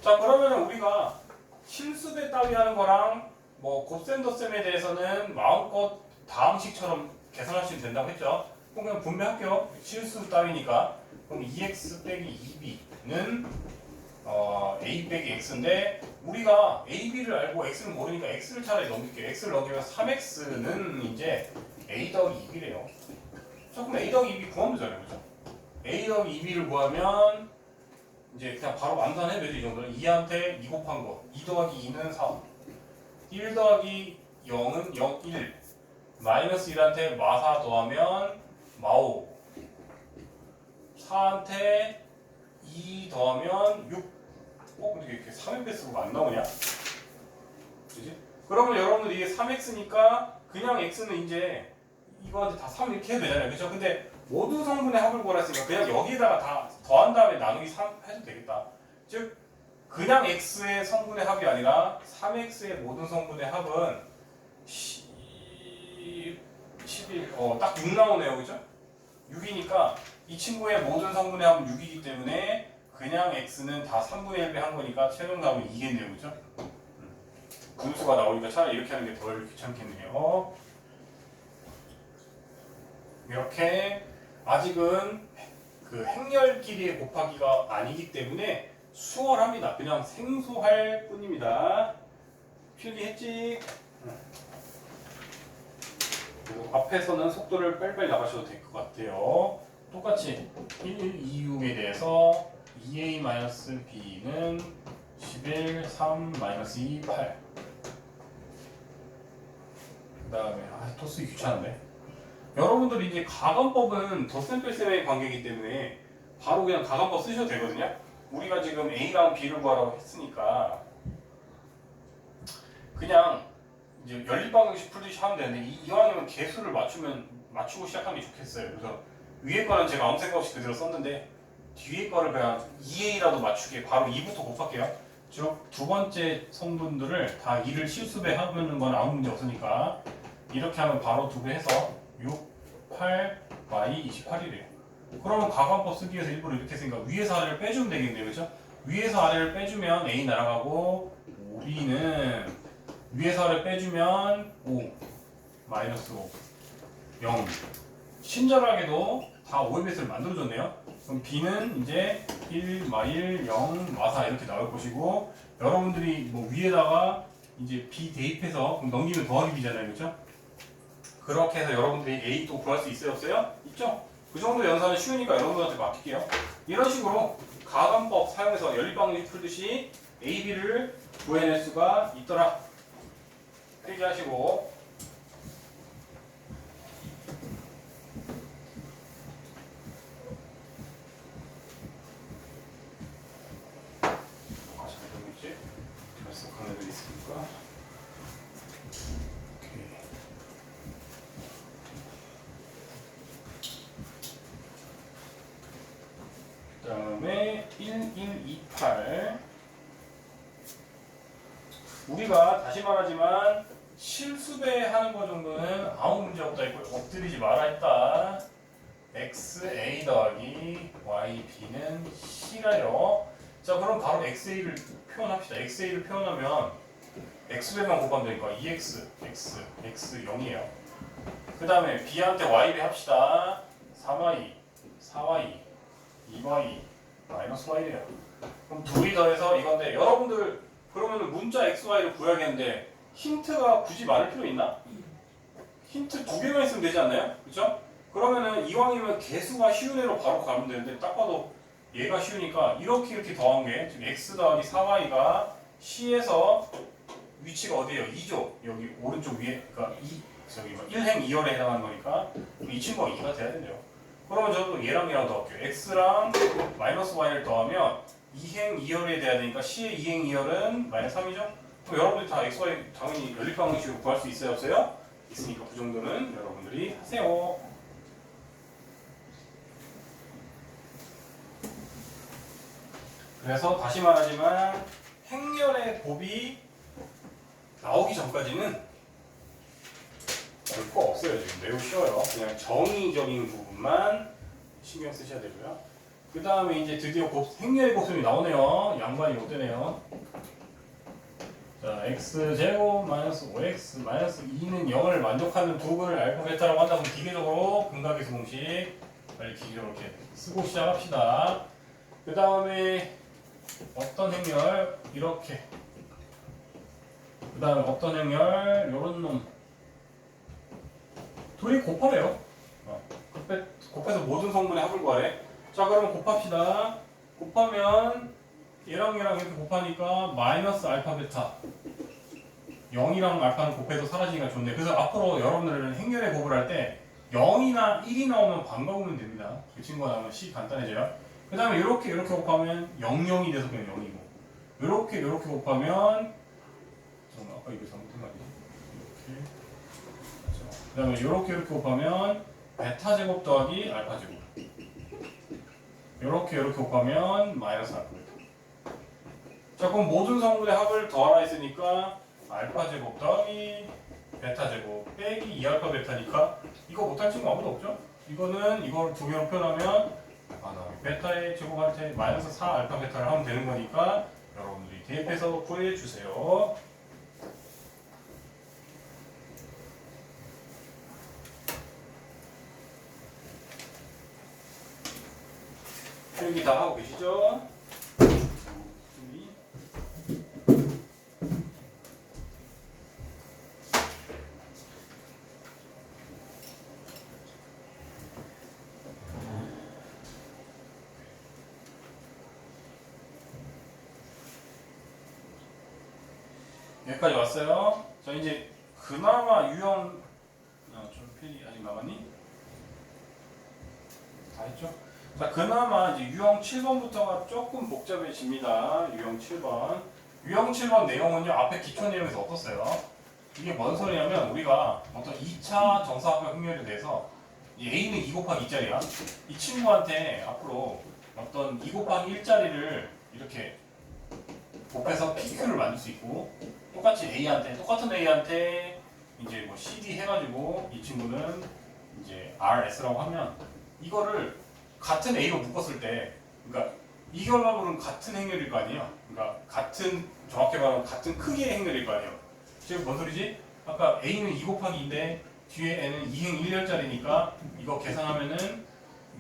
자, 그러면 우리가 실수배 따위 하는 거랑 뭐 곱셈 덧셈에 대해서는 마음껏 다음식처럼 계산하시면 된다고 했죠. 그럼 그냥 분배할게요. 실수 따위니까. 그럼 2x 빼기 2b는 a 빼기 x인데 우리가 a, b를 알고 x를 모르니까 x를 차라리 넘길게요. x를 넘기면 3x는 이제 a 더하기 2b래요. 자, 그럼 a 더하기 2b 구하면 되잖아요. 그죠? a 더하기 2b를 구하면 이제 그냥 바로 완산해도 되죠. 이 정도는 2한테 2 곱한 거 2 더하기 2는 4 1 더하기 0은 0, 1 마이너스 1한테 마4 더하면 마5 4한테 2 더하면 6 근데 이렇게 3x가 안 나오냐? 그지? 그러면 여러분들 이게 3x니까 그냥 x는 이제 이거한테 다 3 이렇게 해도 되잖아요. 그죠? 근데 모든 성분의 합을 구하랬으니까 그냥 여기에다가 다 더한 다음에 나누기 3 해도 되겠다. 즉 그냥 x의 성분의 합이 아니라 3x의 모든 성분의 합은 11, 딱 6 나오네요. 그죠? 6이니까 이 친구의 모든 성분의 합은 6이기 때문에 그냥 x는 다 3분의 1배 한 거니까 최종 답은 2겠네요. 그죠? 분수가 나오니까 차라리 이렇게 하는 게 덜 귀찮겠네요. 이렇게 아직은 그 행렬끼리의 곱하기가 아니기 때문에 수월합니다. 그냥 생소할 뿐입니다. 필기했지? 그리고 앞에서는 속도를 빨리빨리 나가셔도 될 것 같아요. 똑같이 126에 대해서 2a-b는 11, 3, -2, 8. 그 다음에 또 쓰기 귀찮은데. 여러분들이 이제 가감법은 덧셈뺄셈의 관계이기 때문에 바로 그냥 가감법 쓰셔도 되거든요. 우리가 지금 A랑 B를 구하라고 했으니까 그냥 이제 연립방정식 풀듯이 하면 되는데 이왕이면 개수를 맞추고 시작하는 게 좋겠어요. 그래서 위에 거는 제가 아무 생각 없이 그대로 썼는데 뒤에 거를 그냥 2A라도 맞추게 바로 2부터 곱할게요. 즉 두 번째 성분들을 다 2를 실수배 하는 건 아무 문제 없으니까 이렇게 하면 바로 두 배 해서 6, 8, y 28이래요. 그러면 가관법 쓰기 위해서 일부러 이렇게 했으니까 위에서 아래를 빼주면 되겠네요. 그렇죠? 위에서 아래를 빼주면 A 날아가고 우리는 위에서 아래를 빼주면 5, -5, 0. 친절하게도 다 5의 배수를 만들어줬네요. 그럼 B는 이제 1, -1, 0, -4 이렇게 나올 것이고 여러분들이 뭐 위에다가 이제 B 대입해서 그럼 넘기면 더하기 B잖아요. 그렇죠? 그렇게 해서 여러분들이 A 또 구할 수 있어요? 없어요? 있죠? 그 정도 연산은 쉬우니까 여러분들한테 맡길게요. 이런 식으로 가감법 사용해서 연립방정식 풀듯이 A, B를 구해낼 수가 있더라. 필기하시고 잘되고있지? 결석한 애들 있으니까 그 다음에 1128 우리가 다시 말하지만 실수배 하는 거 정도는 아무 문제 없다 했고 엎드리지 마라 했다. xa 더하기 yb는 c라요. 자 그럼 바로 xa를 표현합시다. xa를 표현하면 x배만 곱하면 되니까 2x, x 0이에요. 그 다음에 b한테 y배 합시다. 3y, 4y, 2y, -y래요. 그럼 둘이 더해서 이건데 여러분들 그러면 문자 xy를 구해야겠는데 힌트가 굳이 많을 필요 있나? 힌트 두 개만 있으면 되지 않나요? 그쵸? 그러면은 이왕이면 개수가 쉬운 애로 바로 가면 되는데 딱 봐도 얘가 쉬우니까 이렇게 더한 게 지금 x 더하기 4y가 C에서 위치가 어디예요? 2죠? 여기 오른쪽 위에 그러니까 1행 2열에 해당하는 거니까 이 친구가 2가 돼야 된대요. 그러면 저도 얘랑 더할게요. x랑 -y를 더하면 2행 2열에 돼야 되니까 C의 2행 2열은 -3이죠? 그럼 여러분들이 다 xy 당연히 연립방정식으로 구할 수 있어요? 없어요? 있으니까 그 정도는 여러분들이 하세요. 그래서 다시 말하지만 행렬의 곱이 나오기 전까지는 별거 없어요. 지금 매우 쉬워요. 그냥 정의적인 부분만 신경 쓰셔야 되고요. 그 다음에 이제 드디어 행렬의 곱셈이 나오네요. 양반이 못되네요. 자, x제곱 -5x -2는 0을 만족하는 두근을 알파 베타라고 한다면 기계적으로 근각계수 공식 빨리 기계적으로 이렇게 쓰고 시작합시다. 그 다음에 어떤 행렬 이렇게 그 다음에 어떤 행렬 요런 놈 둘이 곱하래요. 곱해서 모든 성분의 합을 구하래. 자 그러면 곱합시다. 곱하면 얘랑 이렇게 곱하니까 -알파 베타 0이랑 알파는 곱해서 사라지니까 좋네. 그래서 앞으로 여러분들은 행렬의 곱을 할 때 0이나 1이 나오면 반가우면 됩니다. 그 친구가 나오면 C 간단해져요. 그 다음에 이렇게 곱하면 00이 돼서 그냥 0이고 이렇게 곱하면 잠깐만 아까 이거 잘못된 거 아니야? 이렇게 그 다음에 이렇게 곱하면 베타 제곱 더하기 알파 제곱 이렇게 곱하면 마이너스 알파 베타. 자 그럼 모든 성분의 합을 더하라 했으니까 알파 제곱 더하기 베타 제곱 빼기 2알파 베타니까 이거 못할 친구 아무도 없죠? 이거는 이걸 두 개로 표현하면 베타의 제곱한테 -4 알파 베타를 하면 되는 거니까 여러분들이 대입해서 구해주세요. 필기 다 하고 계시죠? 여기까지 왔어요. 자, 이제 그나마 유형 좀 필기 아직 남았니? 다 했죠? 자, 그나마 이제 유형 7번부터가 조금 복잡해집니다. 유형 7번. 유형 7번 내용은요, 앞에 기초 내용에서 없었어요. 이게 뭔 소리냐면, 우리가 어떤 2차 정사각형 행렬에 대해서 이 A는 2 곱하기 2짜리야. 이 친구한테 앞으로 어떤 2 곱하기 1짜리를 이렇게 곱해서 PQ를 만들 수 있고, 똑같은 A한테 이제 뭐 CD 해가지고 이 친구는 이제 RS라고 하면 이거를 같은 A로 묶었을 때, 그러니까 이 결과물은 같은 행렬일 거 아니에요. 그러니까 정확히 말하면 같은 크기의 행렬일 거 아니에요. 지금 뭔 소리지? 아까 A는 2 곱하기 2인데 뒤에 N은 2행 1열짜리니까 이거 계산하면은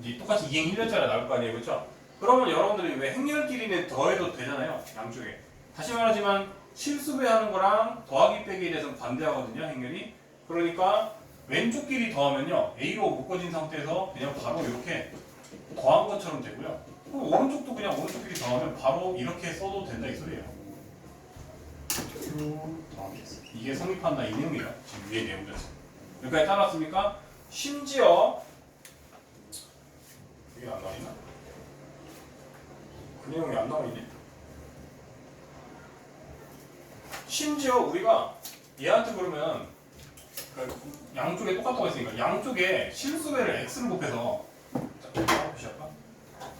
이제 똑같이 2행 1열짜리가 나올 거 아니에요, 그렇죠? 그러면 여러분들이 왜 행렬끼리는 더해도 되잖아요, 양쪽에. 다시 말하지만 실수배하는 거랑 더하기 빼기에 대해서는 반대하거든요, 행렬이. 그러니까 왼쪽끼리 더하면요, A로 묶어진 상태에서 그냥 바로 이렇게 더한 것처럼 되고요. 그럼 오른쪽도 그냥 오른쪽끼리 더하면 바로 이렇게 써도 된다 이 소리예요. 이게 성립한다 이 내용이에요. 지금 위에 내용들. 여기까지 따랐습니까? 심지어 이게 안 나와있나? 그 내용이 안 나와있네. 심지어 우리가 얘한테 그러면 양쪽에 똑같다고 했으니까 양쪽에 실수배를 x를 곱해서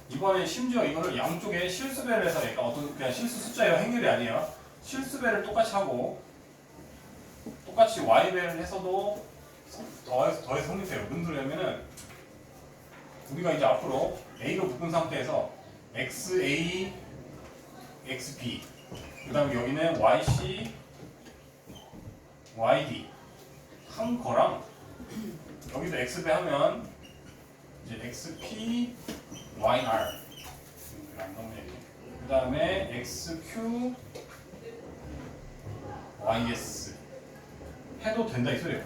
이번에 심지어 이거를 양쪽에 실수배를 해서 그러니까 어떤 그냥 실수 숫자예요. 행렬이 아니에요. 실수배를 똑같이 하고 똑같이 y배를 해서도 더해서 성립해요. 무슨 소리냐면은 우리가 이제 앞으로 a로 묶은 상태에서 xa xb 그 다음에 여기는 yc yd 한 거랑 여기도 x배 하면 이제 xp yr 그 다음에 xq ys 해도 된다 이 소리예요.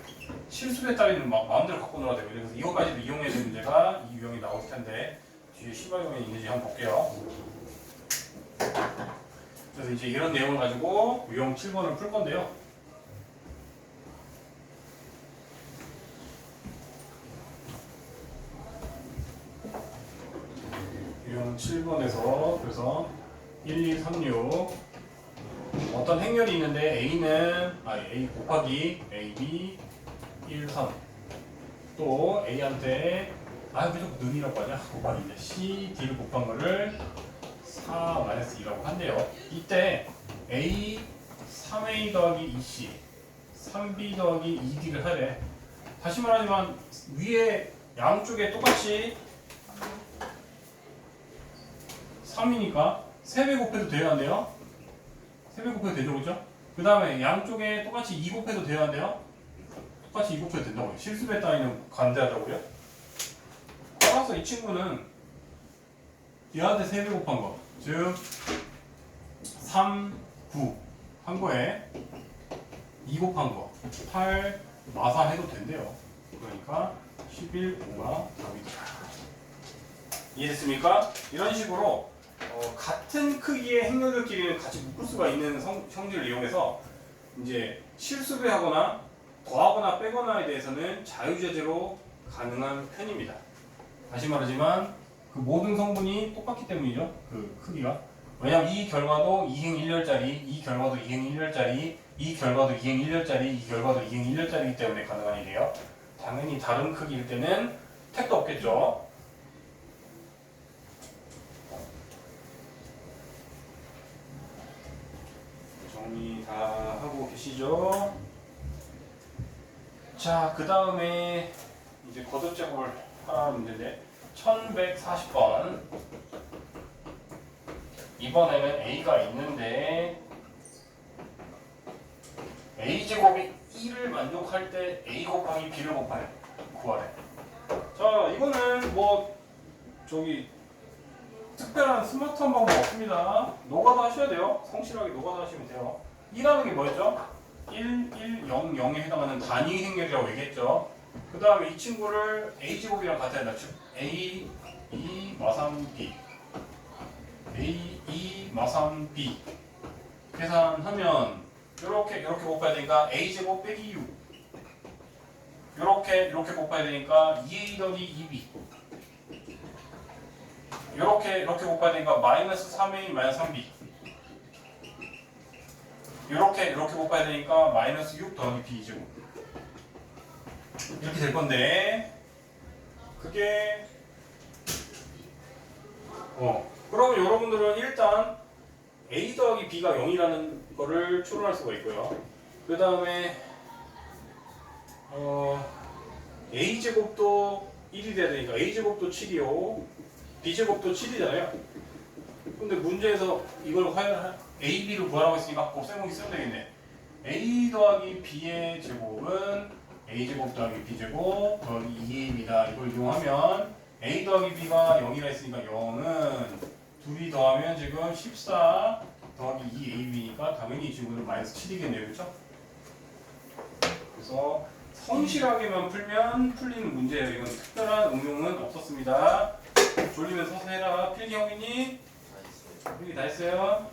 실수배 따위는 막 마음대로 갖고 놀아야 되고 그래서 이거까지도 이용해야 되는 문제가 이 유형이 나올 텐데 뒤에 시발용이 있는지 한번 볼게요. 그래서 이제 이런 내용을 가지고 유형 7번을 풀 건데요. 유형 7번에서 그래서 1, 2, 3, 6 어떤 행렬이 있는데 A 곱하기 AB 1, 3 또 A한테 계속 는이라고 하냐? 곱하기인데 C, D를 곱한 거를 4-2라고 한대요. 이때 A 3A 더하기 2C 3B 더하기 2D를 하래. 다시 말하지만 위에 양쪽에 똑같이 3이니까 3배 곱해도 돼야 한대요. 3배 곱해도 되죠, 그죠? 그 다음에 양쪽에 똑같이 2 곱해도 돼야 한대요. 똑같이 2 곱해도 된다고요. 실수배 따위는 관대하다고요. 따라서 이 친구는 얘한테 3배 곱한 거, 즉 3, 9 한 거에 2 곱한 거, 8, 마사 해도 된대요. 그러니까 11, 5가 답이다. 이해됐습니까? 이런 식으로 같은 크기의 행렬들끼리는 같이 묶을 수가 있는 성질을 이용해서 이제 실수배하거나 더하거나 빼거나에 대해서는 자유자재로 가능한 편입니다. 다시 말하지만 그 모든 성분이 똑같기 때문이죠. 그 크기가. 왜냐면 이 결과도 2행 1열짜리, 이 결과도 2행 1열짜리, 이 결과도 2행 1열짜리, 이 결과도 2행 1열짜리이기 때문에 가능한 일이에요. 당연히 다른 크기일 때는 택도 없겠죠. 정리 다 하고 계시죠? 자, 그 다음에 이제 거듭제곱을 하라는 문제인데 1140번 이번에는 A가 있는데 A제곱이 1을 만족할 때 A 곱하기 B를 구하래. 자, 이거는 뭐 특별한 스마트한 방법 없습니다. 노가다 하셔야 돼요. 성실하게 노가다 하시면 돼요. 1하는 게 뭐였죠? 1, 1, 0, 0에 해당하는 단위 행렬이라고 얘기했죠. 그 다음에 이 친구를 a제곱이랑 같아야 된다. 즉 a, 2, 마삼, b a, 2, 마삼, b 계산하면 이렇게 곱해야 되니까 a제곱 빼기 6 이렇게 곱해야 되니까 2a 더하기 2b 이렇게 곱해야 되니까 마이너스 3a 마이너스 3b 이렇게 곱해야 되니까 마이너스 6 더하기 b제곱 이렇게 될 건데 그게 그러면 여러분들은 일단 a 더하기 b가 0이라는 거를 추론할 수가 있고요. 그 다음에 a제곱도 1이 돼야 되니까 a제곱도 7이요 b제곱도 7이잖아요. 근데 문제에서 이걸 a, b를 구하라고 했으니까 곱셈공기 쓰면 되겠네. a 더하기 b의 제곱은 a제곱 더하기 b제곱 더하기 2ab이다. 이걸 이용하면 a 더하기 b가 0이라 했으니까 0은 둘이 더하면 지금 14 더하기 2ab니까 당연히 이 친구는 마이너스 7이겠네요. 그렇죠? 그래서 성실하게만 풀면 풀리는 문제예요. 이건 특별한 응용은 없었습니다. 졸리면 서서 해라. 필기 형이니? 필기 다 했어요?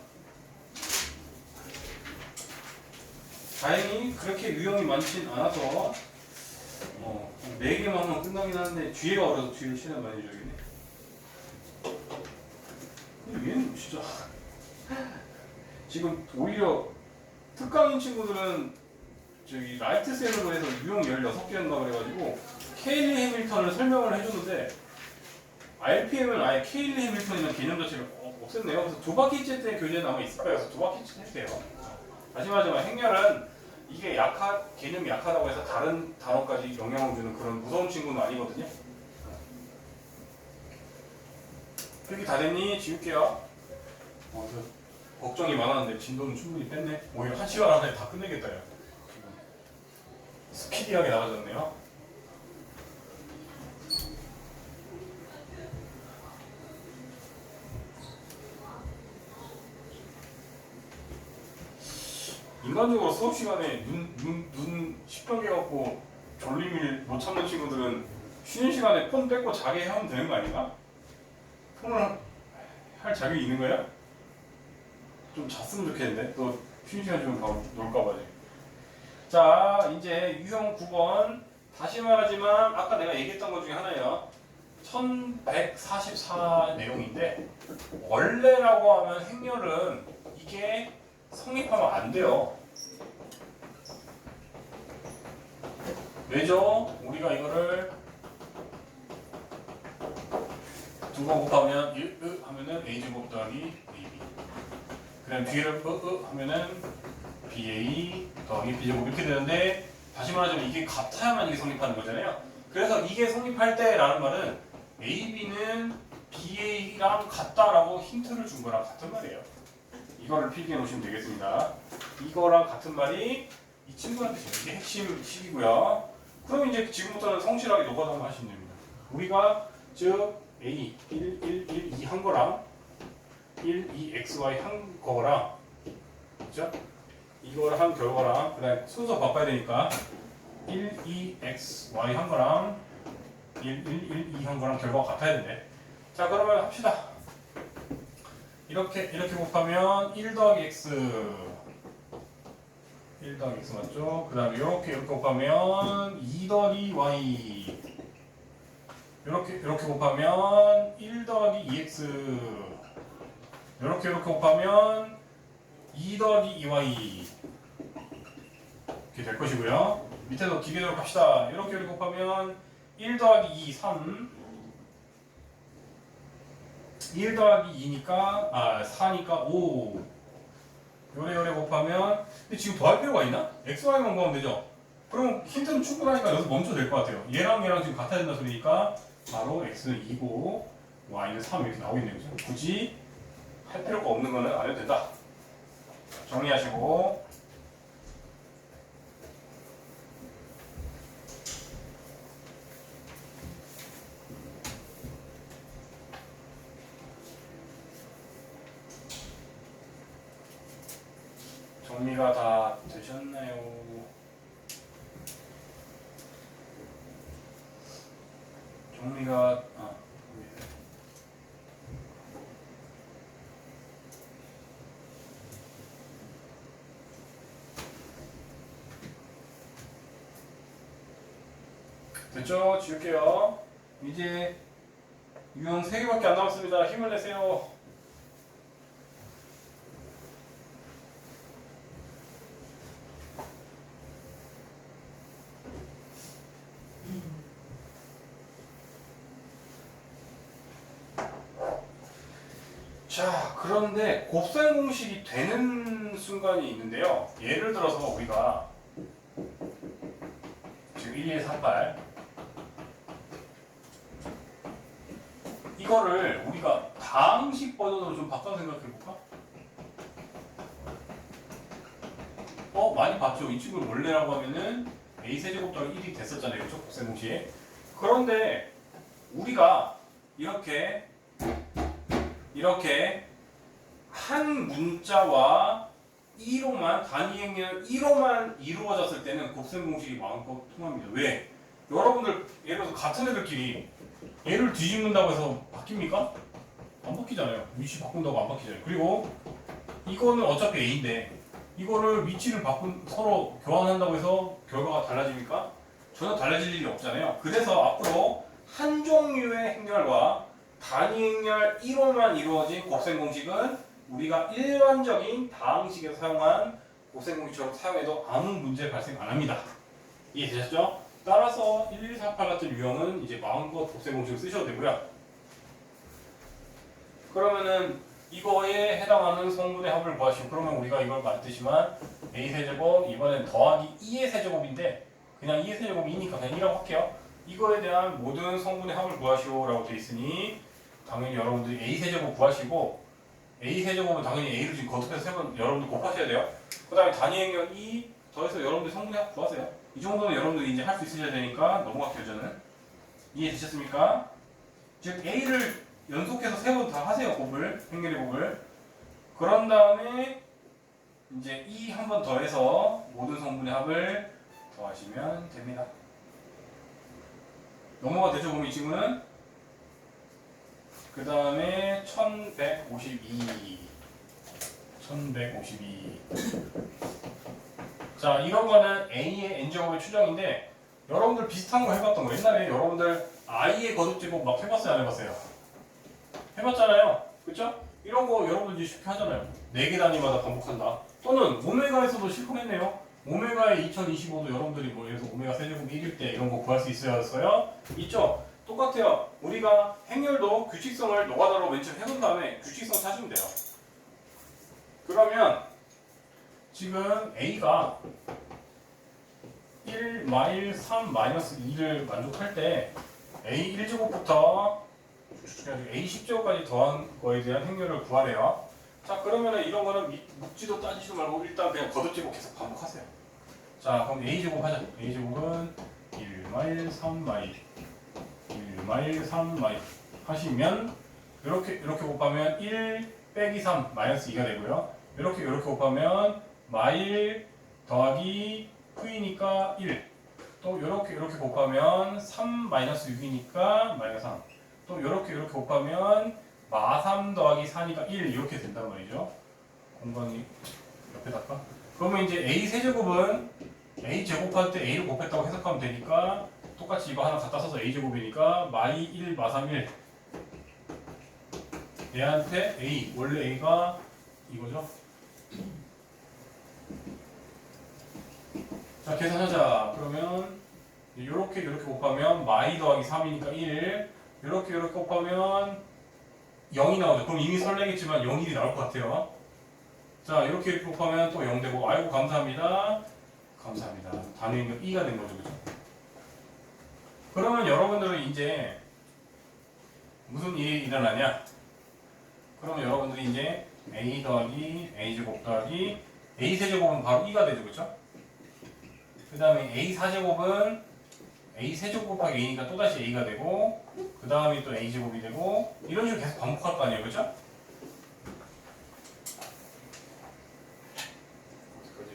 다행히 그렇게 유형이 많진 않아서 4개만 하면 끝나긴 하는데 뒤에가 어려서 뒤를 시간 많이 줘야겠네. 근데 얘는 진짜 지금 오히려 특강인 친구들은 저기 라이트 셀러로 해서 유형 16개였나 그래가지고 케일리 해밀턴을 설명을 해줬는데 RPM은 아예 케일리 해밀턴이라는 개념 자체를 없앴네요. 그래서 두 바퀴째 때 교재에 남아있을 거예요. 그래서 두 바퀴째 해주세요. 다시 말하자면 행렬은 이게 개념이 약하다고 해서 다른 단어까지 영향을 주는 그런 무서운 친구는 아니거든요. 필기 다 됐니? 지울게요. 걱정이 많았는데 진도는 충분히 뺐네. 오히려 1시간 안에 다 끝내겠다. 야. 스피디하게 나가졌네요. 인간적으로 수업 시간에 눈 시뻘개갖고 졸림을 못 참는 친구들은 쉬는 시간에 폰 뺏고 자게 하면 되는 거 아닌가? 폰을 할 자격이 있는 거야? 좀 잤으면 좋겠는데? 또 쉬는 시간 주면 바로 놀까봐. 자, 이제 유형 9번. 다시 말하지만 아까 내가 얘기했던 것 중에 하나예요. 1144 내용인데 원래라고 하면 행렬은 이게 성립하면 안 돼요. 왜죠? 우리가 이거를 두 번 곱하면 1, 하면은 a제곱 더하기 ab. 그다음 뒤를 하면은 ba 더하기 b제곱 이렇게 되는데 다시 말하자면 이게 같아야만 이게 성립하는 거잖아요. 그래서 이게 성립할 때라는 말은 ab는 ba랑 같다라고 힌트를 준 거랑 같은 말이에요. 이거를 필기해 놓으시면 되겠습니다. 이거랑 같은 말이 이 친구한테 이게 핵심 식이고요. 그럼 이제 지금부터는 성실하게 노가다 한번 하시면 됩니다. 우리가 즉 A 1, 1, 1, 2 한 거랑 1, 2, xy 한 거랑 그죠? 이거를 한 결과랑 그다음 순서 바꿔야 되니까 1, 2, xy 한 거랑 1, 1, 1, 2 한 거랑 결과가 같아야 되네. 자 그러면 합시다. 이렇게 곱하면 1 더하기 x 1 더하기 x 맞죠? 그 다음에 이렇게 곱하면 2 더하기 y 이렇게 곱하면 1 더하기 2x 이렇게 곱하면 2 더하기 2y 이렇게 될 것이고요. 밑에도 기계대로 갑시다. 이렇게 곱하면 1 더하기 2, 3 1 더하기 2니까 4니까 5 요래 곱하면 근데 지금 더할 필요가 있나? xy만 구하면 되죠? 그럼 힌트는 충분하니까 여기서 멈춰도 될 것 같아요. 얘랑 지금 같아야 된다 소리니까 바로 x는 2고 y는 3 이렇게 나오겠네요. 굳이 할 필요가 없는 거는 안 해도 된다. 정리하시고 정리가 다 되셨나요? 정리가 됐죠? 지울게요. 이제 유형 3개밖에 안 남았습니다. 힘을 내세요. 자, 그런데 곱셈 공식이 되는 순간이 있는데요. 예를 들어서 우리가 지금 1, 2, 3, 8 이거를 우리가 다항식 버전으로 좀 바꿔 생각해볼까? 많이 봤죠? 이 친구를 원래라고 하면은 a세제곱 더하기 1이 됐었잖아요. 그렇죠? 곱셈 공식. 그런데 우리가 이렇게 한 문자와 1호만 단위 행렬 1호만 이루어졌을 때는 곱셈 공식이 마음껏 통합니다. 왜? 여러분들 예를 들어서 같은 애들끼리 얘를 뒤집는다고 해서 바뀝니까? 안 바뀌잖아요. 위치 바꾼다고 안 바뀌잖아요. 그리고 이거는 어차피 A인데 이거를 위치를 서로 교환한다고 해서 결과가 달라집니까? 전혀 달라질 일이 없잖아요. 그래서 앞으로 한 종류의 행렬과 단위 행렬 1호만 이루어진 곱셈 공식은 우리가 일반적인 다항식에서 사용한 곱셈 공식처럼 사용해도 아무 문제 발생 안 합니다. 이해되셨죠? 따라서 1148 같은 유형은 이제 마음껏 곱셈 공식을 쓰셔도 되고요. 그러면은 이거에 해당하는 성분의 합을 구하시고, 그러면 우리가 이걸 말했듯이만 a세제곱 이번엔 더하기 2의 세제곱인데 그냥 2의 세제곱이 2니까 그냥 2라고 할게요. 이거에 대한 모든 성분의 합을 구하시오 라고 되어 있으니 당연히 여러분들이 a세제곱 구하시고, a세제곱은 당연히 a를 지금 거듭해서 3번 여러분들 곱하셔야 돼요. 그 다음에 단위 행렬 2 더해서 여러분들 성분의 합 구하세요. 이 정도는 여러분들이 이제 할 수 있으셔야 되니까 넘어갈게요. 저는 이해되셨습니까? 즉 a를 연속해서 3번 다 하세요. 곱을, 행렬의 곱을. 그런 다음에 이제 이 한 번 더해서 모든 성분의 합을 더하시면 됩니다. 넘어가 되죠? 그럼 이 친구는 그 다음에 1152. 자, 이런 거는 A의 N제곱의 추정인데 여러분들 비슷한 거 해봤던 거, 옛날에 여러분들 I의 거듭제곱 막 해봤어요? 안 해봤어요? 해봤잖아요. 그쵸? 이런 거 여러분들 이제 쉽게 하잖아요. 4개 단위마다 반복한다. 또는 오메가에서도 실컷했네요. 오메가의 2025도 여러분들이 뭐 예를 들어서 오메가 세제곱 1일 때 이런 거 구할 수 있어요? 있죠? 똑같아요. 우리가 행렬도 규칙성을 노가다로 맨 처음 해본 다음에 규칙성 찾으면 돼요. 그러면 지금 A가 1, 마일 3, 마이너스 2를 만족할 때 A 1제곱부터 A 10제곱까지 더한 거에 대한 행렬을 구하래요. 자, 그러면 이런 거는 묻지도 따지지도 말고 일단 그냥 거듭제곱 계속 반복하세요. 자, 그럼 A제곱 하자. A제곱은 1 마일 3 마일 1 마일 3 마일 하시면 이렇게 곱하면 1 빼기 3 마이너스 2가 되고요. 이렇게 곱하면 마일 더하기 V니까 1. 또 이렇게 곱하면 3 마이너스 6이니까 마이너스 3. 또 이렇게 곱하면 마3 더하기 4니까 1 이렇게 된단 말이죠. 공간이 옆에다가. 그러면 이제 A 세제곱은 A 제곱할 때 A를 곱했다고 해석하면 되니까 똑같이 이거 하나 갖다 써서 A 제곱이니까 마이 1 마3 1. 얘한테 A, 원래 A가 이거죠. 자, 계산하자. 그러면 이렇게 곱하면 마이 더하기 3이니까 1. 이렇게 곱하면 0이 나오죠. 그럼 이미 설레겠지만 0일이 나올 것 같아요. 자, 이렇게 곱하면 또 0 되고, 아이고 감사합니다. 단위 행렬 2가 된 거죠. 그죠? 그러면 여러분들은 이제 무슨 일이 일어나냐? 그러면 여러분들이 이제 A 더하기 A제곱 더하기 A 세제곱은 바로 2가 되죠. 그쵸? 그 다음에 A 4제곱은 A 세제곱 곱하기 A니까 또다시 A가 되고, 그 다음에 또 A제곱이 되고, 이런 식으로 계속 반복할 거 아니에요. 그쵸? 어디까지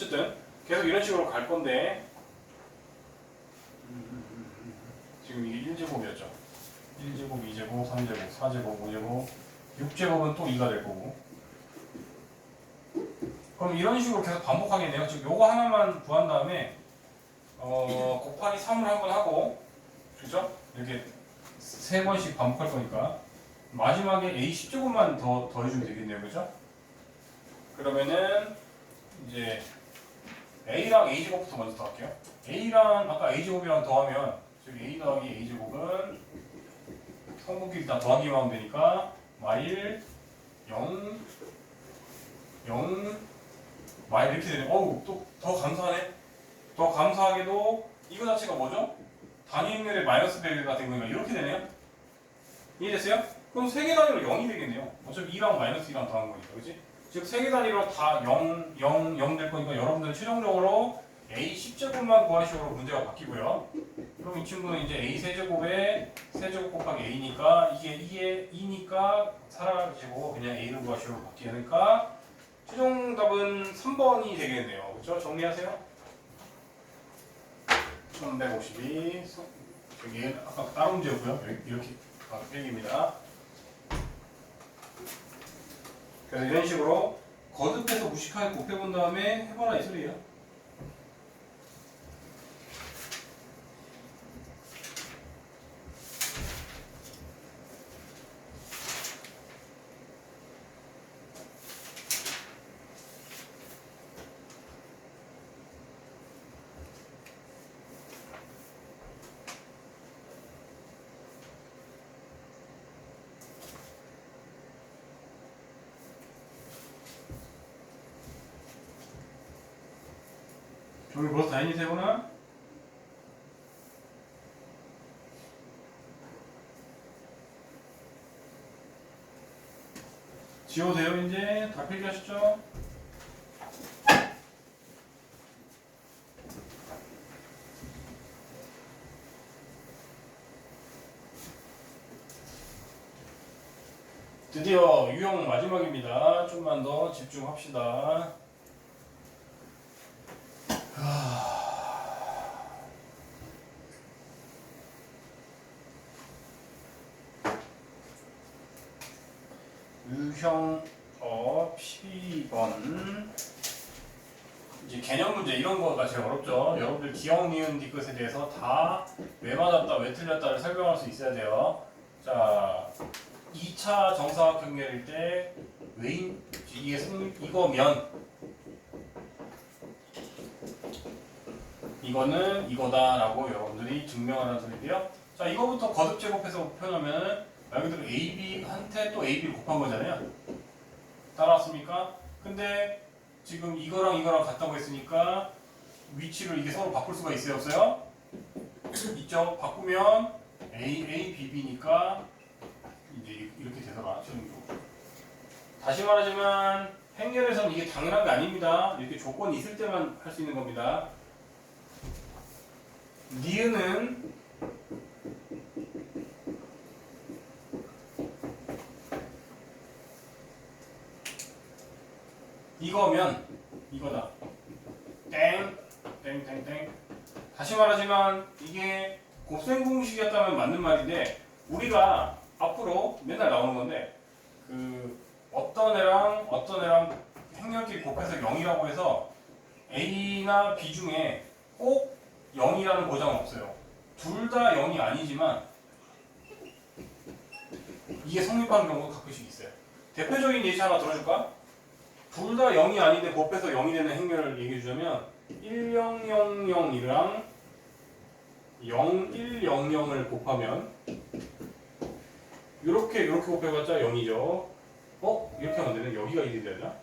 어쨌든 계속 이런 식으로 갈 건데 지금 이게 1제곱이었죠. 1제곱, 2제곱, 3제곱, 4제곱, 5제곱, 6제곱은 또 2가 될 거고. 그럼 이런 식으로 계속 반복하겠네요. 지금 요거 하나만 구한 다음에 곱하기 3을 한번 하고, 그죠? 이렇게 3번씩 반복할 거니까 마지막에 a 10제곱만 더 더해주면 되겠네요, 그죠? 그러면은 이제 a랑 a제곱부터 먼저 더할게요. a랑 아까 a제곱이랑 더하면 저기 a 더하기 a제곱은 성분끼리 일단 더하기만 하면 되니까 마일 0 0 마일 이렇게 되네. 어우 또 더 감사하네. 더 감사하게도 이거 자체가 뭐죠? 단위 행렬의 마이너스 배가 된 거니까 이렇게 되네요. 이해됐어요? 그럼 세개 단위로 0이 되겠네요. 어차피 2랑 마이너스 2랑 더한 거니까, 그렇지? 즉 세개 단위로 다 0, 0, 0 될 거니까 여러분들 최종적으로 a 10제곱만 구하시오로 문제가 바뀌고요. 그럼 이 친구는 이제 a 세제곱에 세제곱 곱하기 a니까 이게 2니까 사라지고 그냥 a를 구하시오로 바뀌니까 최종 답은 3번이 되겠네요. 그렇죠? 정리하세요. 1152 여기 아까 다른 문제였고요. 이렇게 빼기입니다. 그래서 이런 식으로 거듭해서 무식하게 곱해본 다음에 해봐라 이 소리예요. 저기 벌써 다니니 세구나? 지워돼요 이제? 다 필기하셨죠? 드디어 유형 마지막입니다. 좀만 더 집중합시다. 유형업 12번 이제 개념 문제 이런 거가 제일 어렵죠. 여러분들 기억, 니은, 뒤끝에 대해서 다 왜 맞았다, 왜 틀렸다를 설명할 수 있어야 돼요. 자, 2차 정사각 경렬일 때 왜인 이거면 이거는 이거다라고 여러분들이 증명하는 소리인데요. 자, 이거부터 거듭 제곱해서 표현하면 말 그대로 AB한테 또 AB를 곱한 거잖아요. 따라왔습니까? 근데 지금 이거랑 같다고 했으니까 위치를 이게 서로 바꿀 수가 있어요, 없어요? 있죠? 바꾸면 A, BB니까 이제 이렇게 되더라, 최종적으로. 다시 말하지만 행렬에서는 이게 당연한 게 아닙니다. 이렇게 조건이 있을 때만 할 수 있는 겁니다. 니은은 이거면 이거다. 땡, 땡, 땡, 땡. 다시 말하지만 이게 곱셈 공식이었다면 맞는 말인데 우리가 앞으로 맨날 나오는 건데 그 어떤 애랑 행렬끼리 곱해서 0이라고 해서 A나 B 중에 꼭 0이라는 보장은 없어요. 둘 다 0이 아니지만 이게 성립하는 경우가 가끔씩 있어요. 대표적인 예시 하나 들어줄까? 둘 다 0이 아닌데 곱해서 0이 되는 행렬을 얘기해 주자면 1000이랑 0100을 곱하면 이렇게 곱해봤자 0이죠. 이렇게 하면 되네. 여기가 1이 되나?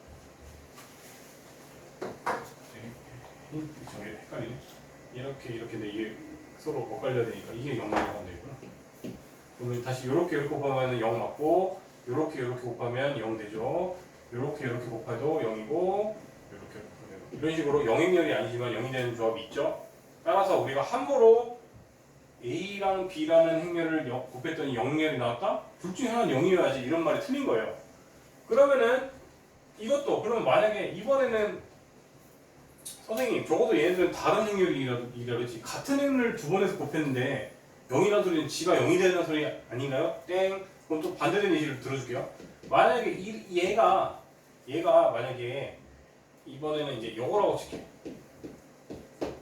저게 헷갈리네. 이렇게 돼. 이게 서로 엇갈려야 되니까 이게 0 하면 되구나. 그러면 다시 이렇게 곱하면 0 맞고 이렇게 곱하면 0 되죠. 이렇게 곱해도 0이고 이렇게 곱하면 이런 식으로 영행렬이 아니지만 0이 되는 조합이 있죠. 따라서 우리가 함부로 A랑 B라는 행렬을 곱했더니 0렬이 나왔다? 둘 중에 하나는 0이어야지 이런 말이 틀린 거예요. 그러면은 이것도 그러면 만약에 이번에는 선생님 적어도 얘네들은 다른 행렬이라든지 같은 행렬을 두 번 해서 곱했는데 0이라는 소리는 지가 0이 되는 소리 아닌가요? 땡. 그럼 또 반대되는 예시를 들어줄게요. 만약에 얘가 만약에 이번에는 이제 요거라고 칠게.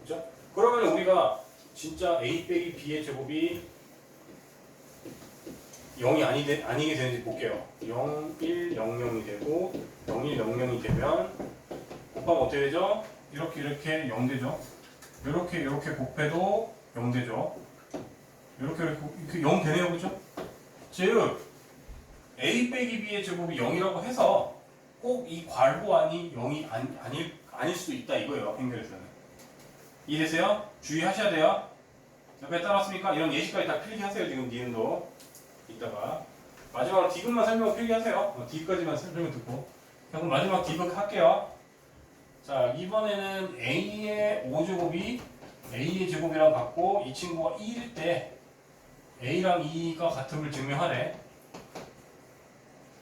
그죠? 그러면 우리가 진짜 a 빼기 b의 제곱이 0이 아니게 되는지 볼게요. 0, 1, 0, 0이 되고 0, 1, 0, 0이 되면 곱하면 어떻게 되죠? 이렇게 0 되죠. 이렇게 곱해도 0 되죠. 이렇게 0 되네요, 그죠? 즉 a 빼기 b의 제곱이 0이라고 해서 꼭 이 괄호안이 0이 아닐 수도 있다 이거예요. 행렬에서는. 이해되세요? 주의하셔야 돼요. 옆에 따랐습니까? 이런 예시까지 다 필기하세요. 지금 니은도 이따가 마지막으로 디귿만 설명 필기하세요. 디귿까지만 설명 듣고. 그럼 마지막 디귿 할게요. 자, 이번에는 a의 5제곱이 a의 제곱이랑 같고 이 친구가 2일 때 a랑 2가 같음을 증명하래.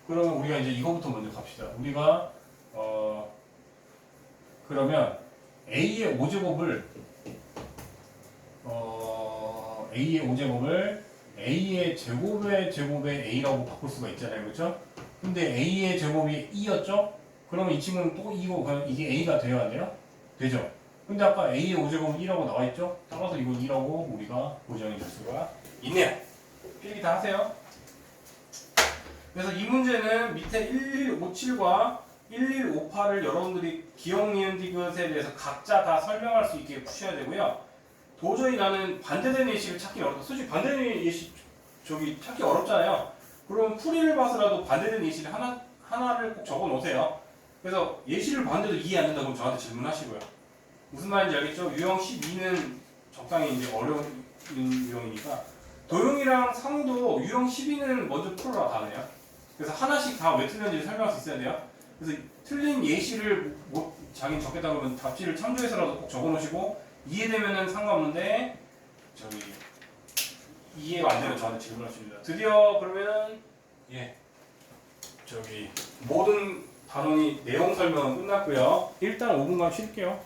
그러면 우리가 이제 이거부터 먼저 갑시다. 우리가 그러면 a의 5제곱을 a의 제곱의 a라고 바꿀 수가 있잖아요, 그렇죠? 근데 a의 제곱이 2였죠? 그러면 이 친구는 또 2고 그럼 이게 a가 돼야 안 돼요? 되죠? 근데 아까 a의 5제곱은 2라고 나와있죠? 따라서 이건 2라고 우리가 고정해 줄 수가 있네요. 필기 다 하세요. 그래서 이 문제는 밑에 1157과 1158을 여러분들이 기억, 니은, 디귿에 대해서 각자 다 설명할 수 있게 푸셔야 되고요. 도저히 나는 반대되는 예시를 찾기 어렵다. 솔직히 반대되는 예시 찾기 어렵잖아요. 그럼 풀이를 봐서라도 반대되는 예시를 하나를 꼭 적어 놓으세요. 그래서 예시를 봤는데도 이해 안 된다 그러면 저한테 질문하시고요. 무슨 말인지 알겠죠? 유형 12는 적당히 이제 어려운 유형이니까 도형이랑 상도 유형 12는 먼저 풀어라 다네요. 그래서 하나씩 다 왜 틀렸는지 설명할 수 있어야 돼요. 그래서 틀린 예시를 자기는 적겠다 그러면 답지를 참조해서라도 꼭 적어 놓으시고 이해되면은 상관없는데 이해가 안 되면 저한테 질문하십니다. 드디어 그러면은 모든 단원이 내용 설명은 끝났고요. 일단 5분간 쉴게요.